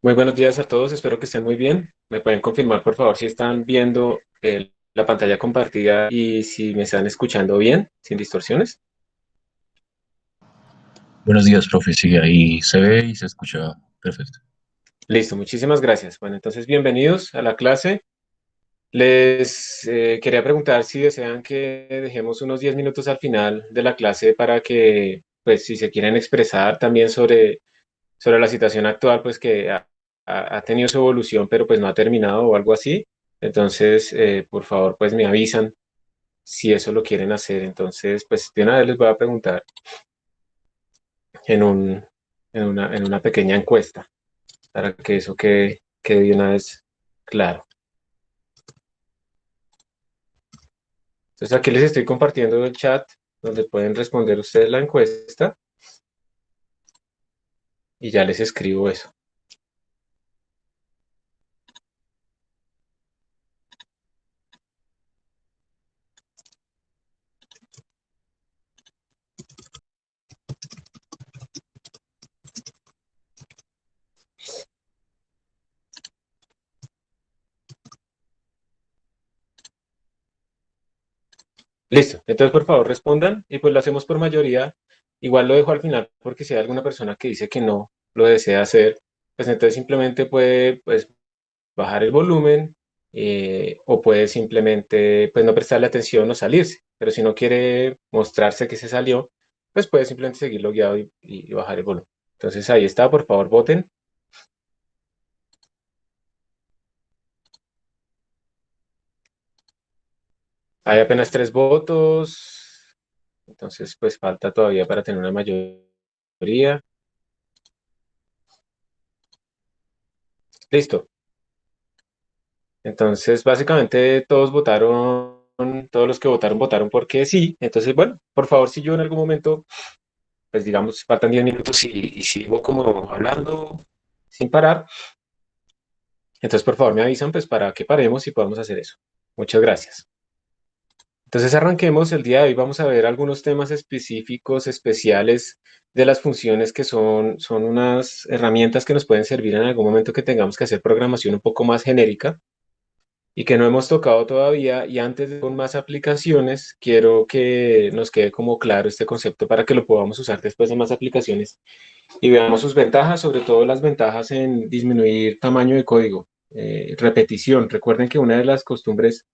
Muy buenos días a todos, espero que estén muy bien. ¿Me pueden confirmar, por favor, si están viendo la pantalla compartida y si me están escuchando bien, sin distorsiones? Buenos días, profe. Sí, ahí se ve y se escucha perfecto. Listo, muchísimas gracias. Bueno, entonces bienvenidos a la clase. Les quería preguntar si desean que dejemos unos 10 minutos al final de la clase para que, pues, si se quieren expresar también sobre la situación actual, pues que ha tenido su evolución, pero pues no ha terminado o algo así. Entonces, por favor, pues me avisan si eso lo quieren hacer. Entonces, pues de una vez les voy a preguntar en una pequeña encuesta para que eso quede de una vez claro. Entonces, aquí les estoy compartiendo el chat donde pueden responder ustedes la encuesta y ya les escribo eso. Listo. Entonces, por favor, respondan y pues lo hacemos por mayoría. Igual lo dejo al final porque si hay alguna persona que dice que no lo desea hacer, pues entonces simplemente puede pues bajar el volumen o puede simplemente pues no prestarle atención o salirse. Pero si no quiere mostrarse que se salió, pues puede simplemente seguirlo guiado y bajar el volumen. Entonces ahí está, por favor, voten. Hay apenas 3 votos, entonces pues falta todavía para tener una mayoría. Listo. Entonces básicamente todos los que votaron votaron porque sí. Entonces, bueno, por favor, si yo en algún momento pues digamos, faltan 10 minutos y sigo como hablando sin parar. Entonces, por favor, me avisan pues para que paremos y podamos hacer eso. Muchas gracias. Entonces, arranquemos. El día de hoy vamos a ver algunos temas específicos, especiales de las funciones que son unas herramientas que nos pueden servir en algún momento que tengamos que hacer programación un poco más genérica y que no hemos tocado todavía. Y antes de con más aplicaciones, quiero que nos quede como claro este concepto para que lo podamos usar después de más aplicaciones y veamos sus ventajas, sobre todo las ventajas en disminuir tamaño de código, repetición. Recuerden que una de las costumbres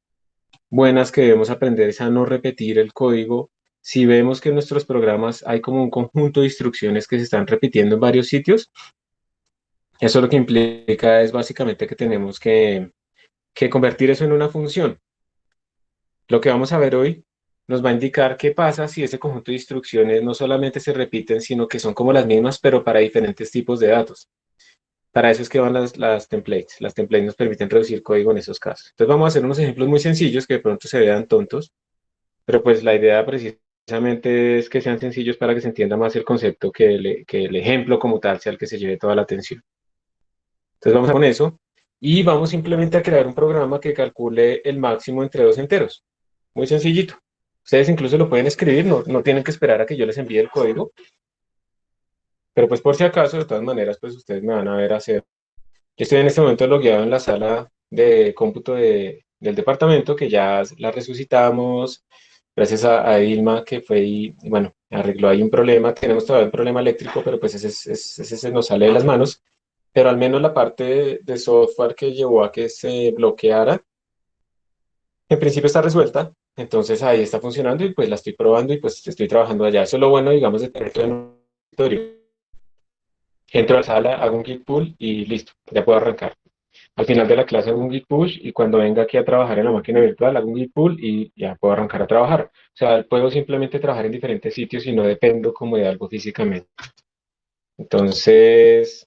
buenas que debemos aprender es a no repetir el código. Si vemos que en nuestros programas hay como un conjunto de instrucciones que se están repitiendo en varios sitios, eso lo que implica es básicamente que tenemos que convertir eso en una función. Lo que vamos a ver hoy nos va a indicar qué pasa si ese conjunto de instrucciones no solamente se repiten, sino que son como las mismas, pero para diferentes tipos de datos. Para eso es que van las templates. Las templates nos permiten reducir código en esos casos. Entonces vamos a hacer unos ejemplos muy sencillos que de pronto se vean tontos, pero pues la idea precisamente es que sean sencillos para que se entienda más el concepto que el ejemplo como tal sea el que se lleve toda la atención. Entonces vamos a con eso y vamos simplemente a crear un programa que calcule el máximo entre dos enteros. Muy sencillito. Ustedes incluso lo pueden escribir, no tienen que esperar a que yo les envíe el código, pero pues por si acaso, de todas maneras, pues ustedes me van a ver hacer. Yo estoy en este momento logueado en la sala de cómputo del departamento, que ya la resucitamos, gracias a Ilma, que fue y, bueno, arregló ahí un problema. Tenemos todavía un problema eléctrico, pero pues ese se nos sale de las manos. Pero al menos la parte de software que llevó a que se bloqueara, en principio está resuelta. Entonces ahí está funcionando y pues la estoy probando y pues estoy trabajando allá. Eso es lo bueno, digamos, de tener todo en un escritorio. Entro a la sala, hago un git pull y listo, ya puedo arrancar. Al final de la clase hago un git push y cuando venga aquí a trabajar en la máquina virtual hago un git pull y ya puedo arrancar a trabajar. O sea, puedo simplemente trabajar en diferentes sitios y no dependo como de algo físicamente. Entonces,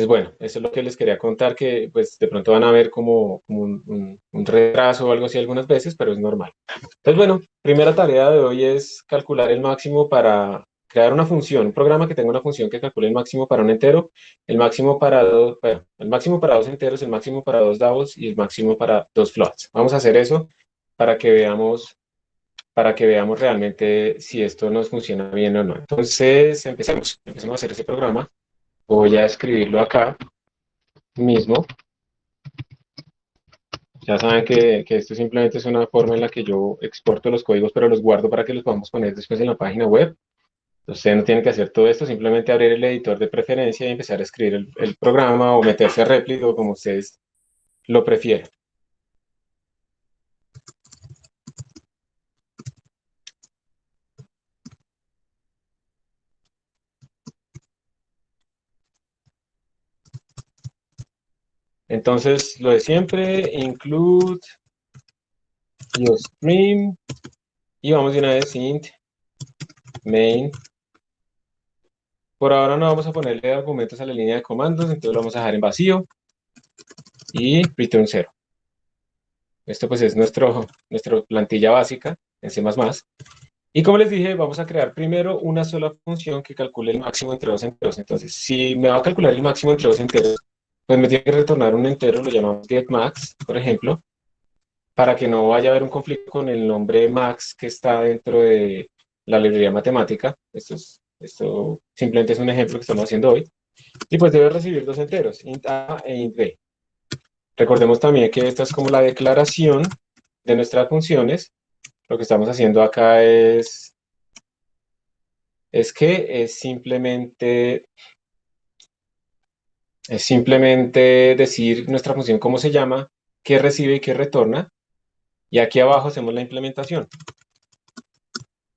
bueno, eso es lo que les quería contar, que pues de pronto van a ver como un retraso o algo así algunas veces, pero es normal. Entonces, bueno, primera tarea de hoy es calcular el máximo para crear una función, un programa que tenga una función que calcule el máximo para un entero, el máximo para dos, bueno, el máximo para dos enteros, el máximo para dos doubles y el máximo para dos floats. Vamos a hacer eso para que veamos, para que veamos realmente si esto nos funciona bien o no. Entonces, empecemos a hacer ese programa. Voy a escribirlo acá mismo. Ya saben que esto simplemente es una forma en la que yo exporto los códigos, pero los guardo para que los podamos poner después en la página web. Ustedes no tienen que hacer todo esto, simplemente abrir el editor de preferencia y empezar a escribir el programa o meterse a Replit o como ustedes lo prefieran. Entonces, lo de siempre, include stream y vamos de una vez int main. Por ahora no vamos a ponerle argumentos a la línea de comandos, entonces lo vamos a dejar en vacío y return 0. Esto pues es nuestra plantilla básica en C++. Y como les dije, vamos a crear primero una sola función que calcule el máximo entre dos enteros. Entonces, si me va a calcular el máximo entre dos enteros, pues me tiene que retornar un entero, lo llamamos getMax, por ejemplo, para que no vaya a haber un conflicto con el nombre max que está dentro de la librería matemática. Esto simplemente es un ejemplo que estamos haciendo hoy. Y pues debe recibir dos enteros, int a e int b. Recordemos también que esta es como la declaración de nuestras funciones. Lo que estamos haciendo acá es que es simplemente decir nuestra función cómo se llama, qué recibe y qué retorna. Y aquí abajo hacemos la implementación.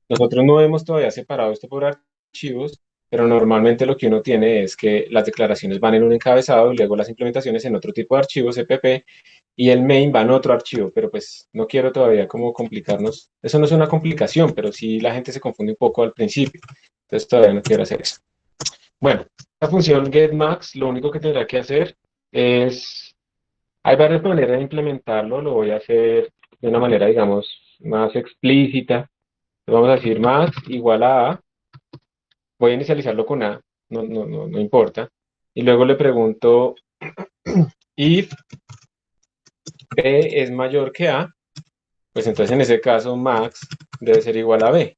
Nosotros no hemos todavía separado esto por archivos, pero normalmente lo que uno tiene es que las declaraciones van en un encabezado y luego las implementaciones en otro tipo de archivos, CPP, y el main va en otro archivo, pero pues no quiero todavía como complicarnos. Eso no es una complicación, pero sí la gente se confunde un poco al principio. Entonces todavía no quiero hacer eso. Bueno, la función getMax, lo único que tendrá que hacer es, hay varias maneras de implementarlo, lo voy a hacer de una manera, digamos, más explícita. Vamos a decir max igual a, voy a inicializarlo con a, no importa. Y luego le pregunto if b es mayor que a, pues entonces en ese caso max debe ser igual a b.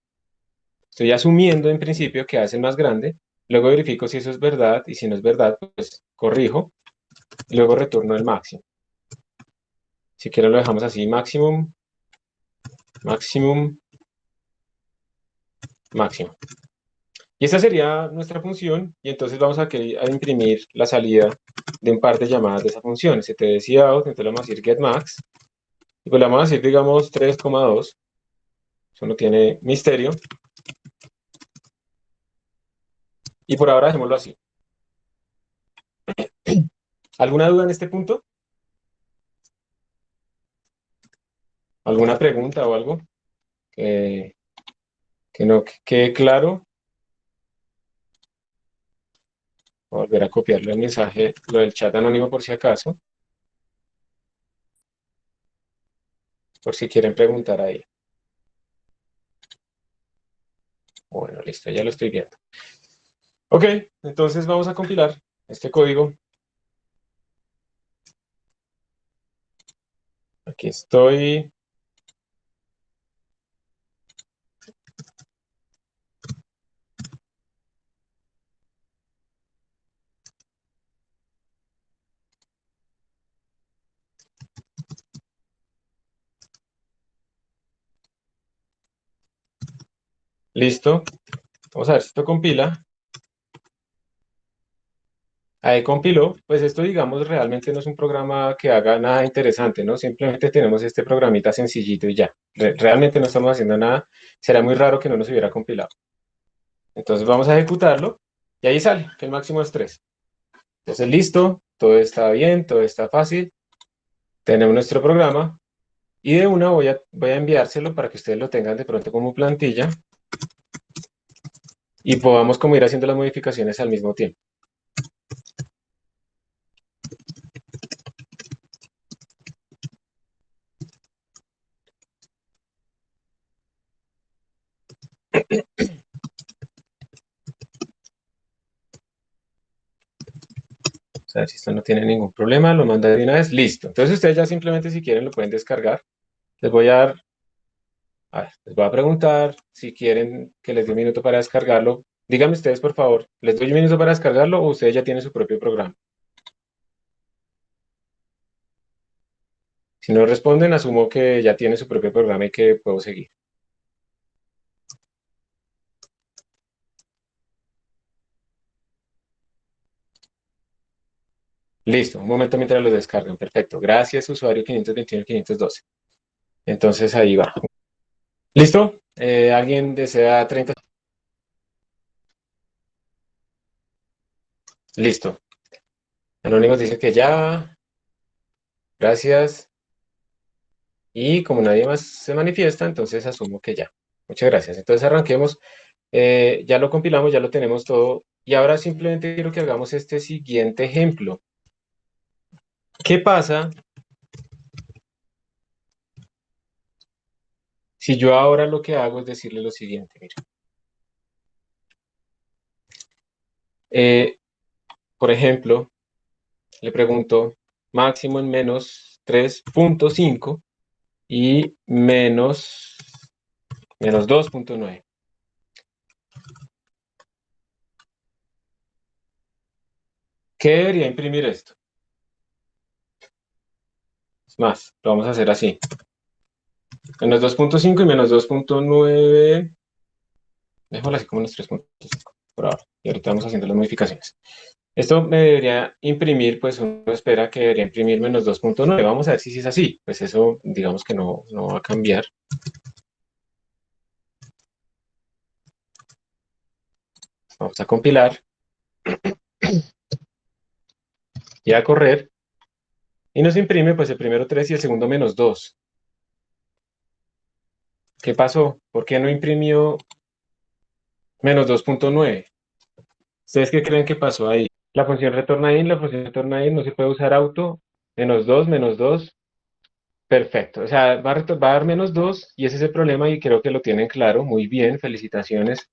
Estoy asumiendo en principio que a es el más grande, luego verifico si eso es verdad y si no es verdad, pues corrijo, y luego retorno el máximo. Si quiero lo dejamos así, maximum, maximum, máximo. Y esta sería nuestra función, y entonces vamos a imprimir la salida de un par de llamadas de esa función. std.out, entonces le vamos a decir getMax, y pues le vamos a decir, digamos, 3,2. Eso no tiene misterio. Y por ahora dejémoslo así. ¿Alguna duda en este punto? ¿Alguna pregunta o algo que, que no quede claro? Voy a volver a copiarle el mensaje, lo del chat anónimo por si acaso, por si quieren preguntar ahí. Bueno, listo, ya lo estoy viendo. Ok, entonces vamos a compilar este código. Aquí estoy. Listo. Vamos a ver si esto compila. Ahí compiló. Pues esto, digamos, realmente no es un programa que haga nada interesante, ¿no? Simplemente tenemos este programita sencillito y ya. Realmente no estamos haciendo nada. Será muy raro que no nos hubiera compilado. Entonces vamos a ejecutarlo y ahí sale que el máximo es 3. Entonces listo, todo está bien, todo está fácil. Tenemos nuestro programa y de una voy a enviárselo para que ustedes lo tengan de pronto como plantilla y podamos como ir haciendo las modificaciones al mismo tiempo. O sea, si esto no tiene ningún problema, lo manda de una vez, listo. Entonces ustedes ya simplemente si quieren lo pueden descargar. Les voy a dar, les voy a preguntar si quieren que les dé un minuto para descargarlo. Díganme ustedes, por favor, ¿les doy un minuto para descargarlo o ustedes ya tienen su propio programa? Si no responden, asumo que ya tienen su propio programa y que puedo seguir. Listo, un momento mientras los descargan. Perfecto. Gracias, usuario 521-512. Entonces ahí va. ¿Listo? ¿Alguien desea 30? Listo. Anónimos dice que ya. Gracias. Y como nadie más se manifiesta, entonces asumo que ya. Muchas gracias. Entonces arranquemos. Ya lo compilamos, ya lo tenemos todo. Y ahora simplemente quiero que hagamos este siguiente ejemplo. ¿Qué pasa si yo ahora lo que hago es decirle lo siguiente? Mira, Eh, por ejemplo, le pregunto máximo en -3.5 y menos 2.9. ¿Qué debería imprimir esto? Es más, lo vamos a hacer así. -2.5 y -2.9. Déjalo así como -3.5 por ahora. Y ahorita vamos haciendo las modificaciones. Esto me debería imprimir, pues uno espera que debería imprimir -2.9. Vamos a ver si es así. Pues eso, digamos que no va a cambiar. Vamos a compilar y a correr. Y nos imprime, pues el primero 3 y el segundo -2. ¿Qué pasó? ¿Por qué no imprimió -2.9? ¿Ustedes qué creen que pasó ahí? La función retorna in no se puede usar auto. -2, Perfecto. O sea, va a dar -2 y ese es el problema y creo que lo tienen claro. Muy bien, felicitaciones.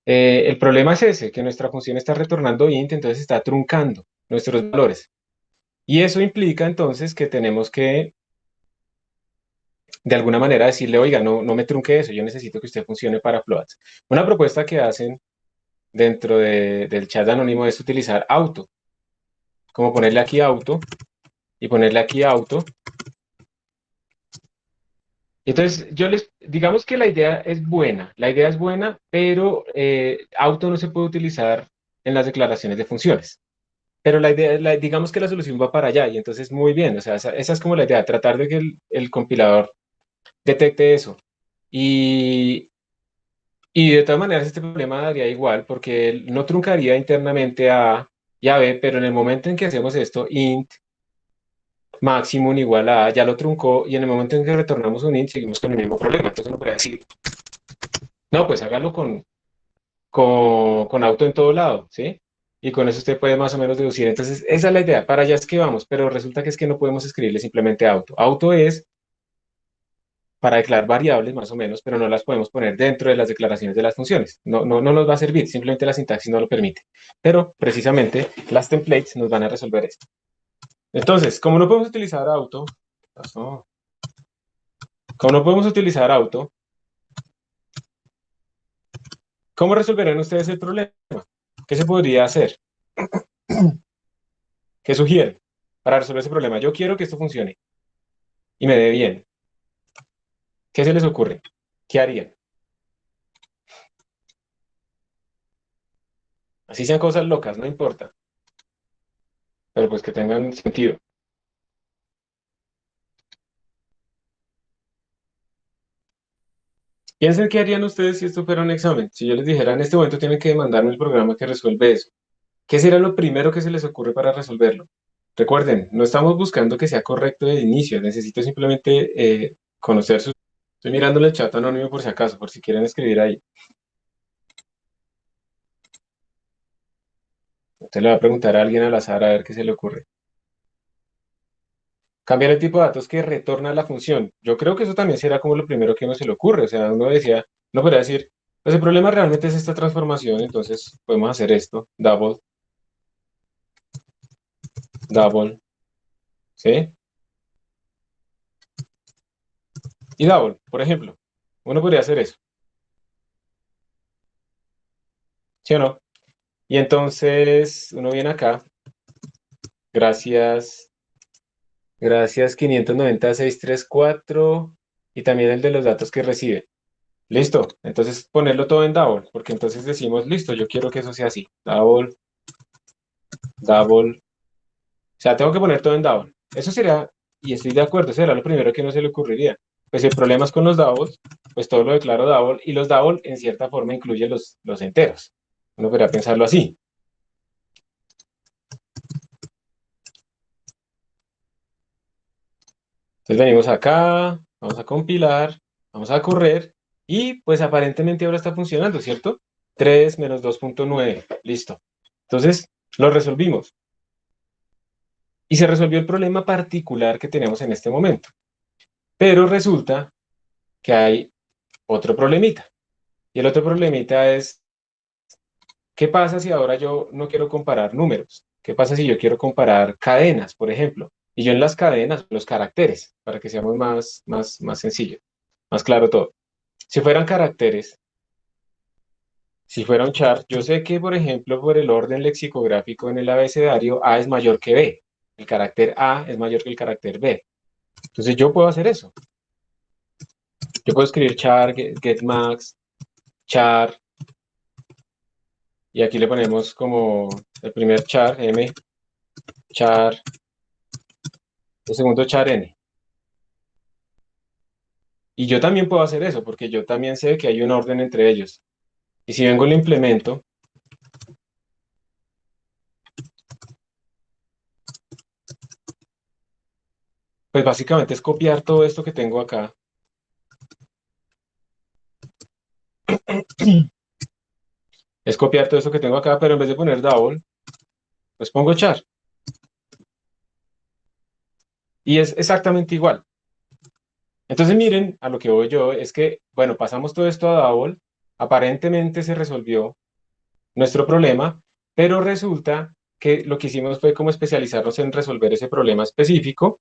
El problema es ese, que nuestra función está retornando int, entonces está truncando nuestros valores. Y eso implica entonces que tenemos que, de alguna manera, decirle, oiga, no me trunque eso, yo necesito que usted funcione para floats. Una propuesta que hacen dentro del chat anónimo es utilizar auto, como ponerle aquí auto y ponerle aquí auto. Entonces, digamos que la idea es buena, pero auto no se puede utilizar en las declaraciones de funciones. Pero la idea, digamos que la solución va para allá y entonces muy bien, o sea, esa es como la idea, tratar de que el compilador detecte eso. Y, y de todas maneras este problema daría igual porque él no truncaría internamente a A y a B, pero en el momento en que hacemos esto, int maximum igual a A, ya lo truncó y en el momento en que retornamos un int seguimos con el mismo problema. Entonces uno puede decir, no, pues hágalo con auto en todo lado, ¿sí? Y con eso usted puede más o menos deducir. Entonces, esa es la idea, para allá es que vamos, pero resulta que es que no podemos escribirle simplemente auto. Auto es para declarar variables más o menos, pero no las podemos poner dentro de las declaraciones de las funciones. No nos va a servir, simplemente la sintaxis no lo permite. Pero precisamente las templates nos van a resolver esto. Entonces, como no podemos utilizar auto, pasó. Como no podemos utilizar auto, ¿cómo resolverán ustedes el problema? ¿Qué se podría hacer? ¿Qué sugieren para resolver ese problema? Yo quiero que esto funcione y me dé bien. ¿Qué se les ocurre? ¿Qué harían? Así sean cosas locas, no importa, pero pues que tengan sentido. Piensen qué harían ustedes si esto fuera un examen. Si yo les dijera en este momento tienen que mandarme el programa que resuelve eso. ¿Qué sería lo primero que se les ocurre para resolverlo? Recuerden, no estamos buscando que sea correcto de inicio, necesito simplemente conocer su... Estoy mirando el chat anónimo por si acaso, por si quieren escribir ahí. Usted le va a preguntar a alguien al azar a ver qué se le ocurre. Cambiar el tipo de datos que retorna la función. Yo creo que eso también será como lo primero que uno se le ocurre. O sea, uno podría decir, pues el problema realmente es esta transformación, entonces podemos hacer esto, double, ¿sí? Y double, por ejemplo. Uno podría hacer eso, ¿sí o no? Y entonces uno viene acá, gracias, gracias 590.634 y también el de los datos que recibe. Listo, entonces ponerlo todo en double, porque entonces decimos, listo, yo quiero que eso sea así, double, double, o sea, tengo que poner todo en double. Eso sería, y estoy de acuerdo, será lo primero que no se le ocurriría. Pues el problema es con los doubles, pues todo lo declaro double, y los double en cierta forma incluyen los enteros. Uno podría pensarlo así. Entonces venimos acá, vamos a compilar, vamos a correr, y pues aparentemente ahora está funcionando, ¿cierto? 3 menos 2.9, listo. Entonces, lo resolvimos. Y se resolvió el problema particular que tenemos en este momento. Pero resulta que hay otro problemita. Y el otro problemita es, ¿qué pasa si ahora yo no quiero comparar números? ¿Qué pasa si yo quiero comparar cadenas, por ejemplo? Y yo en las cadenas, los caracteres, para que seamos más sencillo, más claro todo. Si fueran caracteres, si fuera un char, yo sé que, por ejemplo, por el orden lexicográfico en el abecedario, A es mayor que B. El carácter A es mayor que el carácter B. Entonces yo puedo hacer eso. Yo puedo escribir char, getmax, char, y aquí le ponemos como el primer char, m, char, el segundo char, n. Y yo también puedo hacer eso, porque yo también sé que hay un orden entre ellos. Y si vengo y lo implemento, pues básicamente es copiar todo esto que tengo acá. Es copiar todo esto que tengo acá, pero en vez de poner double, pues pongo char. Y es exactamente igual. Entonces miren, a lo que voy yo, es que, bueno, pasamos todo esto a double, aparentemente se resolvió nuestro problema, pero resulta que lo que hicimos fue como especializarnos en resolver ese problema específico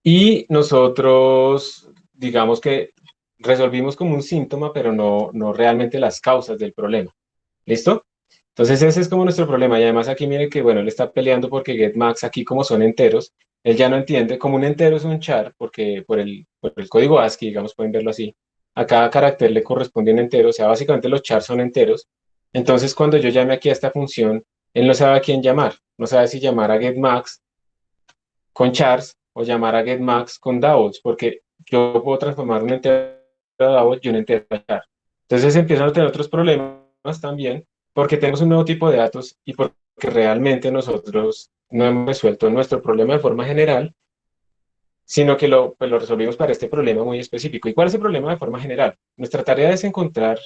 y nosotros, digamos que resolvimos como un síntoma, pero no realmente las causas del problema. ¿Listo? Entonces ese es como nuestro problema. Y además aquí mire que, bueno, él está peleando porque getmax aquí como son enteros, él ya no entiende. Como un entero es un char, porque por el código ASCII, digamos, pueden verlo así, a cada carácter le corresponde un entero, o sea, básicamente los chars son enteros. Entonces cuando yo llame aquí a esta función, él no sabe a quién llamar. No sabe si llamar a getmax con chars o llamar a getmax con doubles, porque yo puedo transformar un entero a double y un entero a char. Entonces empiezan a tener otros problemas también, porque tenemos un nuevo tipo de datos y porque realmente nosotros no hemos resuelto nuestro problema de forma general, sino que pues lo resolvimos para este problema muy específico. ¿Y cuál es el problema de forma general? Nuestra tarea es encontrar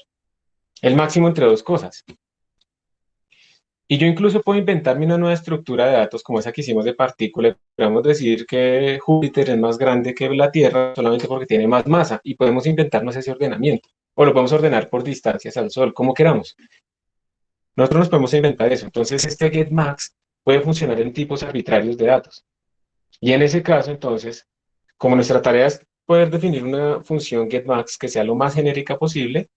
el máximo entre dos cosas. Y yo incluso puedo inventarme una nueva estructura de datos como esa que hicimos de partículas. Podemos decir que Júpiter es más grande que la Tierra solamente porque tiene más masa y podemos inventarnos ese ordenamiento. O lo podemos ordenar por distancias al Sol, como queramos. Nosotros nos podemos inventar eso. Entonces, este getMax puede funcionar en tipos arbitrarios de datos. Y en ese caso, entonces, como nuestra tarea es poder definir una función getMax que sea lo más genérica posible,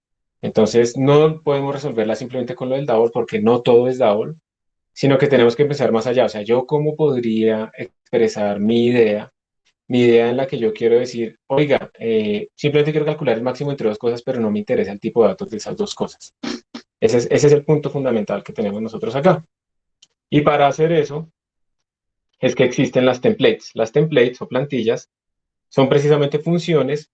entonces no podemos resolverla simplemente con lo del double porque no todo es double, sino que tenemos que empezar más allá. O sea, yo cómo podría expresar mi idea en la que yo quiero decir, oiga, simplemente quiero calcular el máximo entre dos cosas, pero no me interesa el tipo de datos de esas dos cosas. Ese es el punto fundamental que tenemos nosotros acá. Y para hacer eso es que existen las templates. Las templates o plantillas son precisamente funciones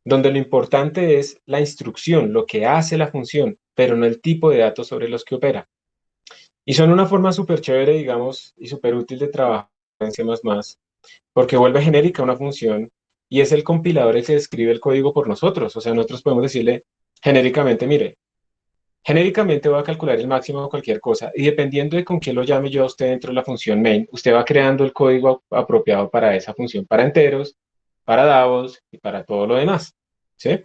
donde lo importante es la instrucción, lo que hace la función, pero no el tipo de datos sobre los que opera. Y son una forma súper chévere, digamos, y súper útil de trabajar en C++, porque vuelve genérica una función y es el compilador el que escribe el código por nosotros. O sea, nosotros podemos decirle genéricamente, mire, genéricamente voy a calcular el máximo de cualquier cosa y dependiendo de con qué lo llame yo a usted dentro de la función main, usted va creando el código apropiado para esa función, para enteros, para doubles y para todo lo demás. ¿Sí?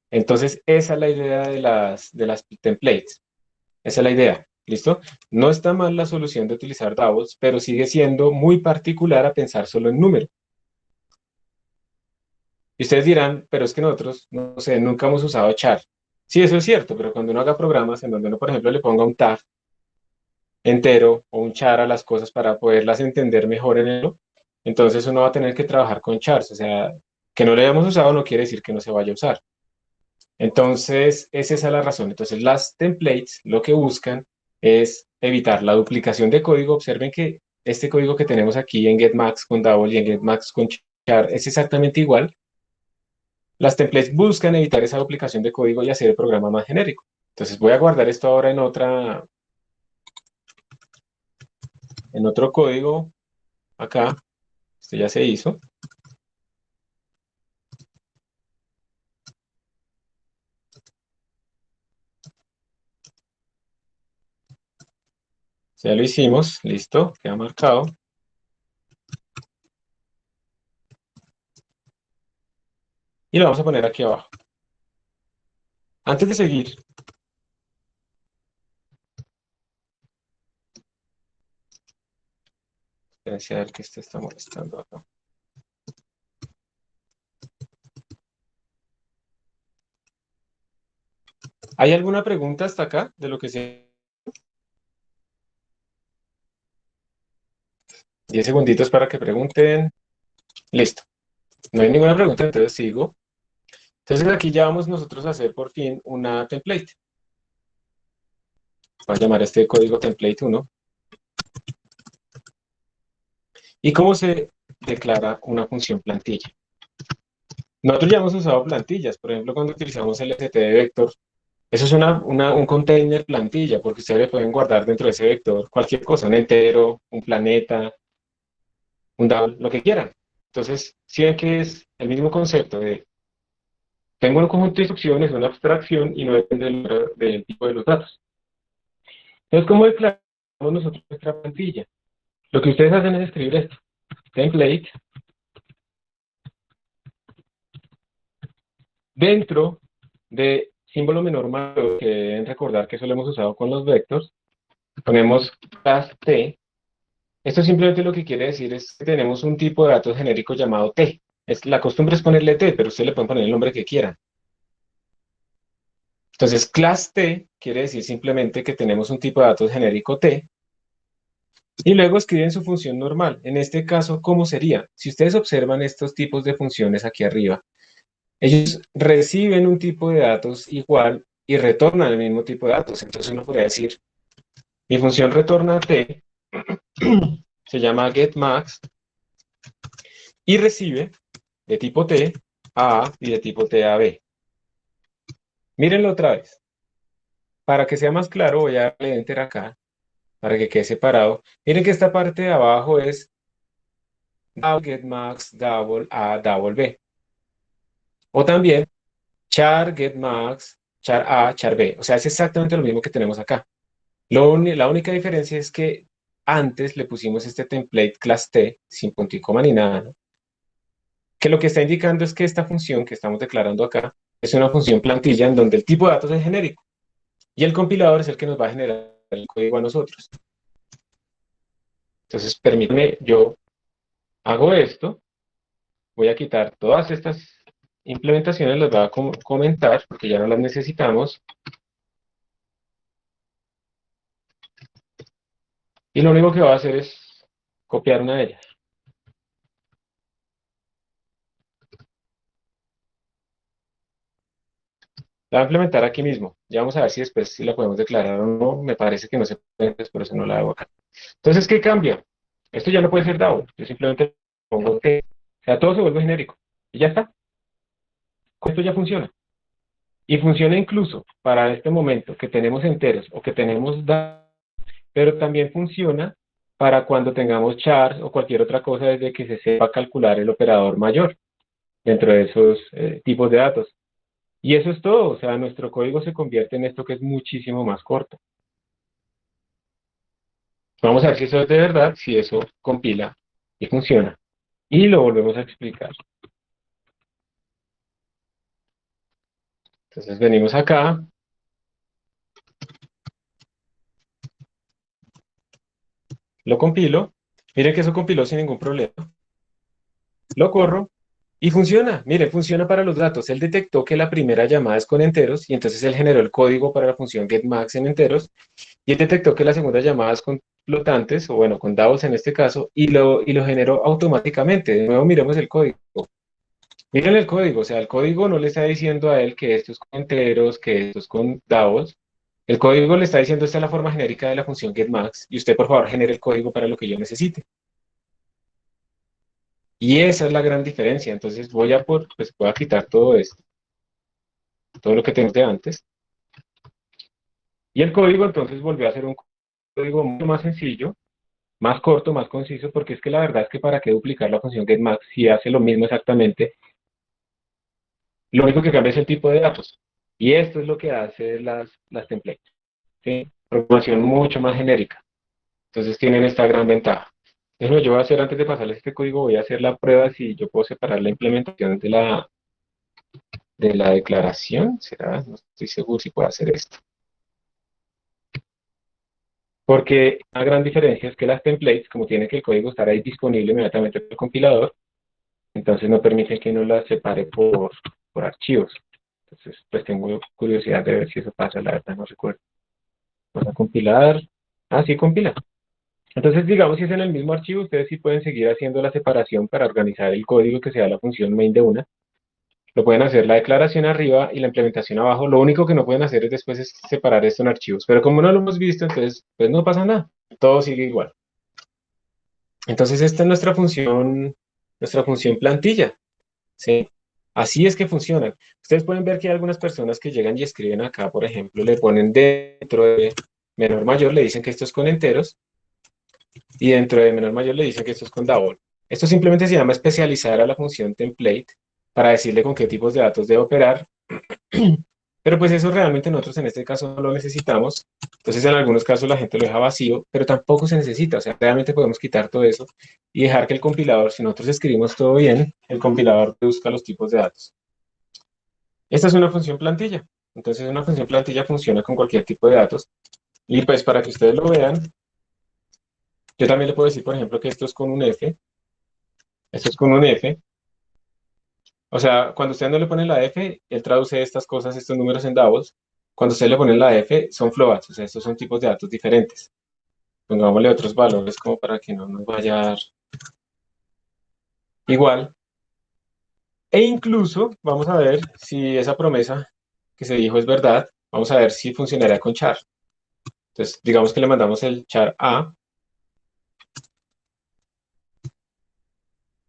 Entonces, esa es la idea de las templates. Esa es la idea. ¿Listo? No está mal la solución de utilizar doubles, pero sigue siendo muy particular a pensar solo en número. Y ustedes dirán, pero es que nosotros, no sé, nunca hemos usado char. Sí, eso es cierto, pero cuando uno haga programas en donde uno, por ejemplo, le ponga un tag entero o un char a las cosas para poderlas entender mejor en el, entonces uno va a tener que trabajar con chars, o sea, que no lo hayamos usado no quiere decir que no se vaya a usar. Entonces, es esa la razón. Entonces, las templates lo que buscan es evitar la duplicación de código. Observen que este código que tenemos aquí en getmax con double y en getmax con char es exactamente igual. Las templates buscan evitar esa duplicación de código y hacer el programa más genérico. Entonces, voy a guardar esto ahora en otro código acá. Esto ya se hizo. Ya lo hicimos. Listo. Queda marcado. Y lo vamos a poner aquí abajo. Antes de seguir, espérense a ver que esto está molestando acá. ¿Hay alguna pregunta hasta acá de lo que se... 10 segunditos para que pregunten. Listo. No hay ninguna pregunta, entonces sigo. Entonces aquí ya vamos nosotros a hacer por fin una template. Voy a llamar a este código template 1. ¿Y cómo se declara una función plantilla? Nosotros ya hemos usado plantillas. Por ejemplo, cuando utilizamos el std vector, eso es un container plantilla, porque ustedes le pueden guardar dentro de ese vector cualquier cosa, un entero, un planeta, un DAO, lo que quieran. Entonces, si ven que es el mismo concepto de tengo un conjunto de instrucciones, una abstracción y no depende del tipo de los datos. Entonces, ¿cómo declaramos nosotros nuestra plantilla? Lo que ustedes hacen es escribir esto. Template dentro de símbolo menor mayor, que deben recordar que eso lo hemos usado con los vectors. Ponemos class T. Esto simplemente lo que quiere decir es que tenemos un tipo de datos genérico llamado T. La costumbre es ponerle T, pero ustedes le pueden poner el nombre que quieran. Entonces, class T quiere decir simplemente que tenemos un tipo de datos genérico T y luego escriben su función normal. En este caso, ¿cómo sería? Si ustedes observan estos tipos de funciones aquí arriba, ellos reciben un tipo de datos igual y retornan el mismo tipo de datos. Entonces uno podría decir, mi función retorna T, se llama getMax y recibe de tipo T a A y de tipo T a B. Mírenlo otra vez. Para que sea más claro, voy a darle enter acá para que quede separado. Miren que esta parte de abajo es double getMax, double A, double B. O también char getMax, char A, char B. O sea, es exactamente lo mismo que tenemos acá. La única diferencia es que antes le pusimos este template class T sin punto y coma ni nada, ¿no? Que lo que está indicando es que esta función que estamos declarando acá es una función plantilla en donde el tipo de datos es genérico y el compilador es el que nos va a generar el código a nosotros. Entonces, permítame, yo hago esto, voy a quitar todas estas implementaciones, las voy a comentar porque ya no las necesitamos y lo único que voy a hacer es copiar una de ellas. La voy a implementar aquí mismo. Ya vamos a ver si después si la podemos declarar o no. Me parece que no se puede, pues por eso no la hago acá. Entonces, ¿qué cambia? Esto ya no puede ser DAO. Yo simplemente pongo que, o sea, todo se vuelve genérico. Y ya está. Esto ya funciona. Y funciona incluso para este momento que tenemos enteros o que tenemos DAO, pero también funciona para cuando tengamos chars o cualquier otra cosa desde que se sepa calcular el operador mayor dentro de esos tipos de datos. Y eso es todo, o sea, nuestro código se convierte en esto que es muchísimo más corto. Vamos a ver si eso es de verdad, si eso compila y funciona. Y lo volvemos a explicar. Entonces venimos acá, lo compilo. Miren que eso compiló sin ningún problema. Lo corro Y funciona, mire, funciona para los datos. Él detectó que la primera llamada es con enteros y entonces él generó el código para la función getMax en enteros y él detectó que la segunda llamada es con flotantes, o bueno, con doubles en este caso, y lo generó automáticamente. De nuevo, miremos el código. Miren el código, o sea, el código no le está diciendo a él que esto es con enteros, que esto es con doubles. El código le está diciendo esta es la forma genérica de la función getMax y usted por favor genere el código para lo que yo necesite. Y esa es la gran diferencia. Entonces pues voy a quitar todo esto, todo lo que tenemos de antes. Y el código entonces volvió a ser un código mucho más sencillo, más corto, más conciso, porque es que la verdad es que para qué duplicar la función getMax si hace lo mismo exactamente, lo único que cambia es el tipo de datos. Y esto es lo que hace las templates, ¿sí? Programación mucho más genérica. Entonces tienen esta gran ventaja. Eso yo voy a hacer antes de pasarles este código, voy a hacer la prueba si yo puedo separar la implementación de la declaración. ¿Será? No estoy seguro si puedo hacer esto. Porque una gran diferencia es que las templates, como tienen que el código estar ahí disponible inmediatamente por el compilador, entonces no permiten que uno las separe por archivos. Entonces, pues tengo curiosidad de ver si eso pasa, la verdad no recuerdo. Vamos a compilar. Ah, sí, compila. Entonces, digamos, si es en el mismo archivo, ustedes sí pueden seguir haciendo la separación para organizar el código que sea la función main de una. Lo pueden hacer la declaración arriba y la implementación abajo. Lo único que no pueden hacer es después es separar esto en archivos. Pero como no lo hemos visto, entonces pues no pasa nada. Todo sigue igual. Entonces esta es nuestra función plantilla. ¿Sí? Así es que funciona. Ustedes pueden ver que hay algunas personas que llegan y escriben acá, por ejemplo, le ponen dentro de menor mayor, le dicen que esto es con enteros y dentro de menor mayor le dicen que esto es con double. Esto simplemente se llama especializar a la función template para decirle con qué tipos de datos debe operar. Pero pues eso realmente nosotros en este caso no lo necesitamos. Entonces en algunos casos la gente lo deja vacío, pero tampoco se necesita. O sea, realmente podemos quitar todo eso y dejar que el compilador, si nosotros escribimos todo bien, el compilador busca los tipos de datos. Esta es una función plantilla. Entonces una función plantilla funciona con cualquier tipo de datos. Y pues para que ustedes lo vean, yo también le puedo decir, por ejemplo, que esto es con un F. Esto es con un F. O sea, cuando ustedes no le ponen la F, él traduce estas cosas, estos números en doubles. Cuando ustedes le ponen la F, son floats, o sea, estos son tipos de datos diferentes. Pongámosle otros valores como para que no nos vaya a dar igual. E incluso vamos a ver si esa promesa que se dijo es verdad. Vamos a ver si funcionará con char. Entonces, digamos que le mandamos el char A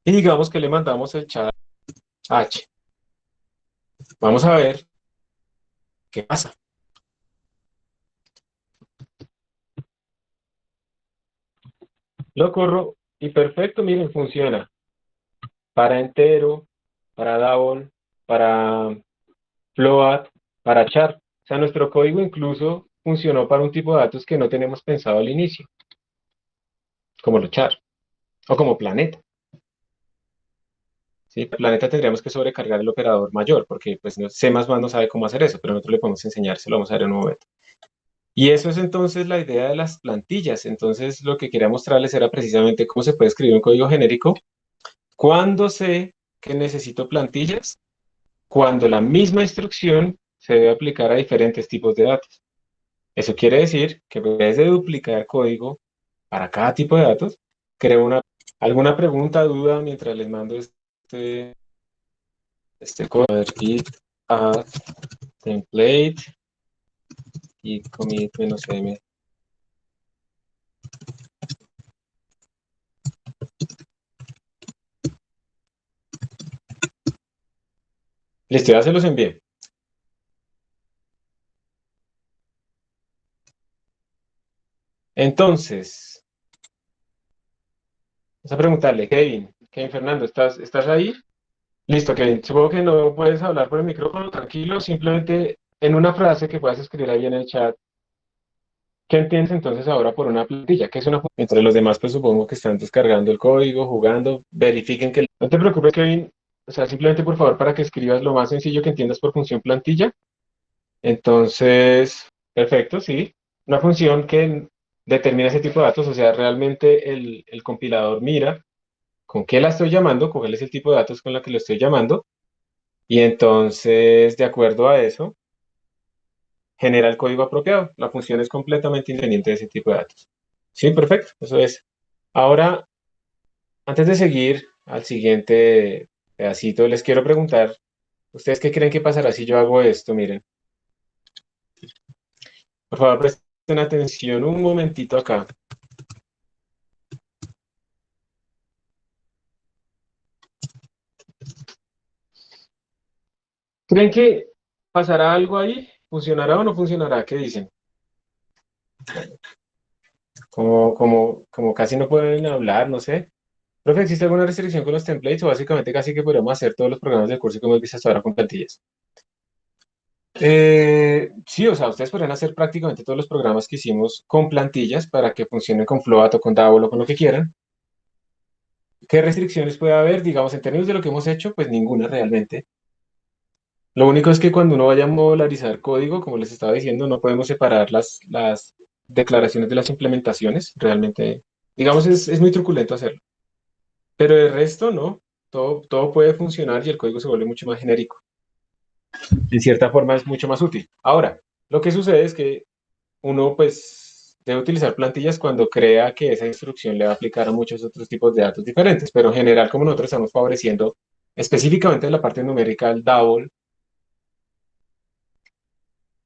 y digamos que le mandamos el char H. Vamos a ver qué pasa. Lo corro y perfecto, miren, funciona. Para entero, para double, para float, para char. O sea, nuestro código incluso funcionó para un tipo de datos que no tenemos pensado al inicio, como los char o como planeta. ¿Sí? Planeta tendríamos que sobrecargar el operador mayor, porque pues C++ no sabe cómo hacer eso, pero nosotros le podemos enseñar, se lo vamos a ver en un momento. Y eso es entonces la idea de las plantillas. Entonces lo que quería mostrarles era precisamente cómo se puede escribir un código genérico. Cuando sé que necesito plantillas, cuando la misma instrucción se debe aplicar a diferentes tipos de datos. Eso quiere decir que en vez de duplicar código para cada tipo de datos, creo alguna pregunta, duda mientras les mando este código. A ver, git add template y commit "-m". Listo, ya se los envié. Entonces, vamos a preguntarle, Kevin Fernando, ¿estás ahí? Listo, Kevin. Supongo que no puedes hablar por el micrófono, tranquilo, simplemente en una frase que puedas escribir ahí en el chat. ¿Qué entiendes entonces ahora por una plantilla? ¿Qué es una Entre los demás, pues supongo que están descargando el código, jugando, verifiquen que... No te preocupes, Kevin. O sea, simplemente por favor para que escribas lo más sencillo que entiendas por función plantilla. Entonces, perfecto, sí. Una función que determina ese tipo de datos, o sea, realmente el compilador mira con qué la estoy llamando, cuál es el tipo de datos con la que lo estoy llamando, y entonces, de acuerdo a eso, genera el código apropiado. La función es completamente independiente de ese tipo de datos. Sí, perfecto, eso es. Ahora, antes de seguir al siguiente pedacito, les quiero preguntar, ¿ustedes qué creen que pasará si yo hago esto? Miren, por favor, presten atención un momentito acá. ¿Creen que pasará algo ahí? ¿Funcionará o no funcionará? ¿Qué dicen? Como casi no pueden hablar, no sé. Profe, ¿existe alguna restricción con los templates o básicamente casi que podríamos hacer todos los programas del curso que hemos visto hasta ahora con plantillas? Sí, o sea, ustedes podrían hacer prácticamente todos los programas que hicimos con plantillas para que funcionen con Float o con Double o con lo que quieran. ¿Qué restricciones puede haber? Digamos, en términos de lo que hemos hecho, pues ninguna realmente. Lo único es que cuando uno vaya a modularizar código, como les estaba diciendo, no podemos separar las declaraciones de las implementaciones. Realmente, digamos, es muy truculento hacerlo. Pero el resto no. Todo puede funcionar y el código se vuelve mucho más genérico. En cierta forma es mucho más útil. Ahora, lo que sucede es que uno pues debe utilizar plantillas cuando crea que esa instrucción le va a aplicar a muchos otros tipos de datos diferentes, pero en general como nosotros estamos favoreciendo específicamente la parte numérica del double,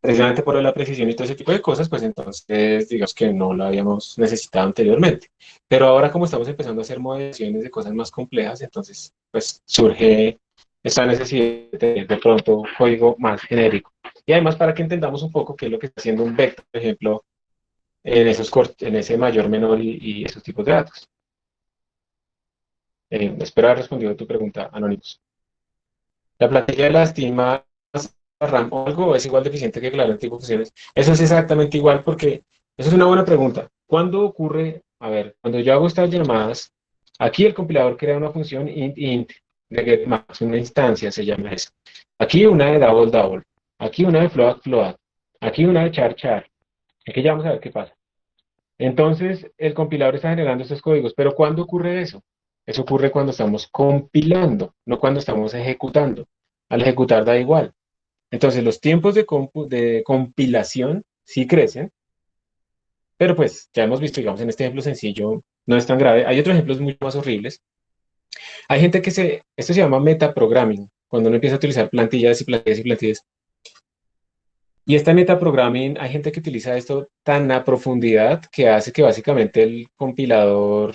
precisamente por la precisión y todo ese tipo de cosas, pues entonces digamos que no lo habíamos necesitado anteriormente. Pero ahora como estamos empezando a hacer modelaciones de cosas más complejas, entonces pues surge esta necesidad de tener de pronto un código más genérico. Y además para que entendamos un poco qué es lo que está haciendo un vector, por ejemplo, en ese mayor, menor y esos tipos de datos. Espero haber respondido a tu pregunta, Anonymous. ¿La plantilla de las estimas RAM o algo es igual de eficiente que Claro en tipo de funciones? Eso es exactamente igual porque eso es una buena pregunta. ¿Cuándo ocurre? A ver, cuando yo hago estas llamadas, aquí el compilador crea una función int de getMax, una instancia se llama eso. Aquí una de double double, aquí una de float float, aquí una de char char. Aquí ya vamos a ver qué pasa. Entonces, el compilador está generando estos códigos, pero ¿cuándo ocurre eso? Eso ocurre cuando estamos compilando, no cuando estamos ejecutando. Al ejecutar da igual. Entonces, los tiempos de compilación sí crecen, pero pues ya hemos visto, digamos, en este ejemplo sencillo, no es tan grave. Hay otros ejemplos mucho más horribles. Hay gente esto se llama metaprogramming, cuando uno empieza a utilizar plantillas y plantillas y plantillas. Y esta metaprogramming, hay gente que utiliza esto tan a profundidad que hace que básicamente el compilador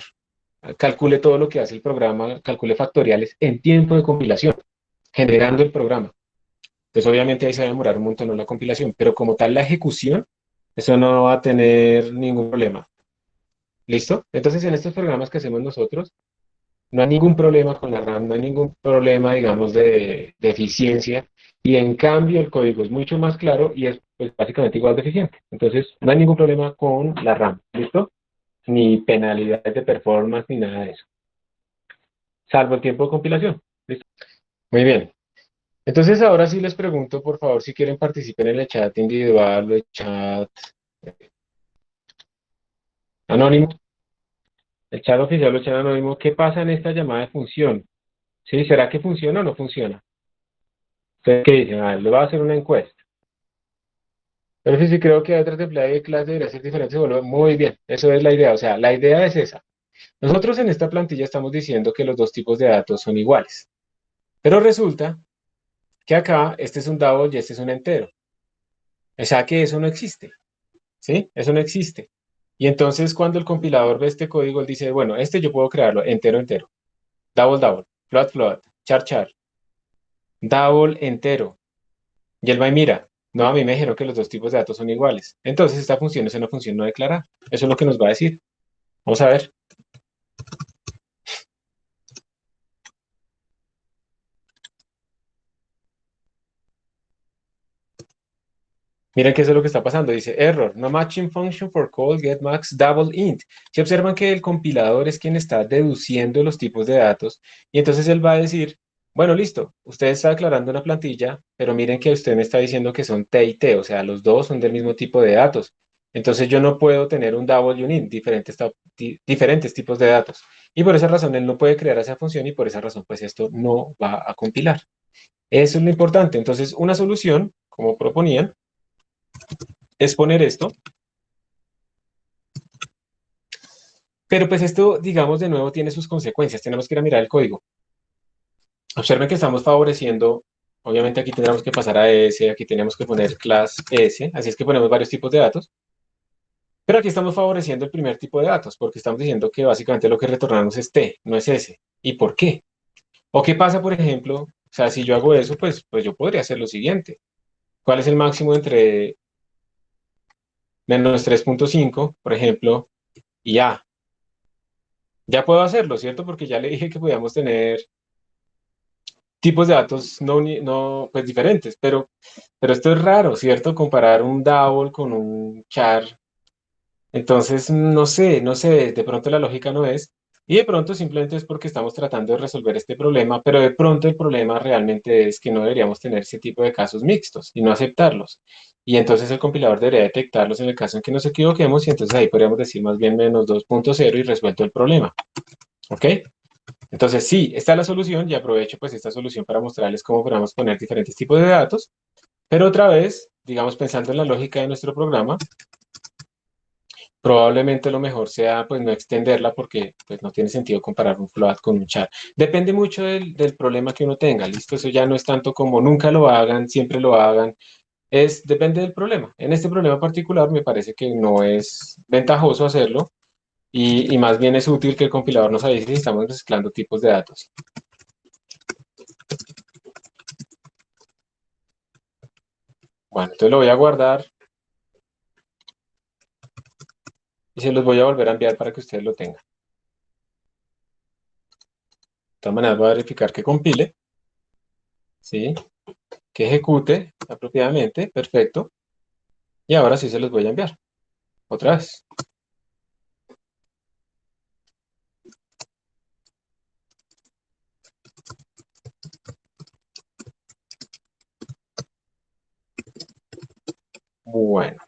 calcule todo lo que hace el programa, calcule factoriales en tiempo de compilación, generando el programa. Entonces, obviamente ahí se va a demorar un montón en la compilación, pero como tal la ejecución, eso no va a tener ningún problema. ¿Listo? Entonces, en estos programas que hacemos nosotros, no hay ningún problema con la RAM, no hay ningún problema, digamos, de eficiencia, y en cambio el código es mucho más claro y es pues, básicamente igual de eficiente. Entonces, no hay ningún problema con la RAM, ¿listo? Ni penalidades de performance ni nada de eso, salvo el tiempo de compilación. ¿Listo? Muy bien. Entonces, ahora sí les pregunto, por favor, si quieren participar en el chat individual o el chat anónimo, el chat oficial o el chat anónimo, ¿qué pasa en esta llamada de función? ¿Sí? ¿Será que funciona o no funciona? ¿Ustedes qué dicen? A ver, le voy a hacer una encuesta. Pero sí, sí creo que otras templadas de clase debería ser diferente. Bueno, muy bien, eso es la idea. O sea, la idea es esa. Nosotros en esta plantilla estamos diciendo que los dos tipos de datos son iguales. Pero resulta que acá este es un double y este es un entero. O sea que eso no existe. ¿Sí? Eso no existe. Y entonces cuando el compilador ve este código, él dice, bueno, este yo puedo crearlo entero, entero. Double, double. Float, float. Char, char. Double, entero. Y él va y mira, no, a mí me dijeron que los dos tipos de datos son iguales. Entonces esta función es una función no declarada. Eso es lo que nos va a decir. Vamos a ver. Miren qué es lo que está pasando. Dice error, no matching function for call get max double int. Si observan que el compilador es quien está deduciendo los tipos de datos y entonces él va a decir, bueno, listo, usted está declarando una plantilla, pero miren que usted me está diciendo que son T y T, o sea, los dos son del mismo tipo de datos. Entonces yo no puedo tener un double y un int, diferentes tipos de datos. Y por esa razón él no puede crear esa función y por esa razón pues esto no va a compilar. Eso es lo importante. Entonces una solución, como proponían, es poner esto. Pero pues esto, digamos, de nuevo tiene sus consecuencias. Tenemos que ir a mirar el código. Observen que estamos favoreciendo, obviamente aquí tendremos que pasar a S, aquí tenemos que poner class S, así es que ponemos varios tipos de datos. Pero aquí estamos favoreciendo el primer tipo de datos, porque estamos diciendo que básicamente lo que retornamos es T, no es S. ¿Y por qué? ¿O qué pasa, por ejemplo? O sea, si yo hago eso, pues yo podría hacer lo siguiente. ¿Cuál es el máximo entre menos 3.5, por ejemplo, y A? Ya puedo hacerlo, ¿cierto? Porque ya le dije que podíamos tener tipos de datos no, pues diferentes, pero esto es raro, ¿cierto? Comparar un double con un char. Entonces, no sé, de pronto la lógica no es, y de pronto simplemente es porque estamos tratando de resolver este problema, pero de pronto el problema realmente es que no deberíamos tener ese tipo de casos mixtos y no aceptarlos. Y entonces el compilador debería detectarlos en el caso en que nos equivoquemos y entonces ahí podríamos decir más bien menos 2.0 y resuelto el problema. ¿Ok? Entonces, sí, esta es la solución y aprovecho pues esta solución para mostrarles cómo podemos poner diferentes tipos de datos, pero otra vez, digamos, pensando en la lógica de nuestro programa, probablemente lo mejor sea pues no extenderla porque pues no tiene sentido comparar un float con un char. Depende mucho del problema que uno tenga, ¿listo? Eso ya no es tanto como nunca lo hagan, siempre lo hagan, depende del problema. En este problema particular me parece que no es ventajoso hacerlo y más bien es útil que el compilador nos avise si estamos mezclando tipos de datos. Bueno, entonces lo voy a guardar y se los voy a volver a enviar para que ustedes lo tengan. De todas maneras voy a verificar que compile, ¿sí? Que ejecute apropiadamente, perfecto. Y ahora sí se los voy a enviar. Otra vez. Bueno.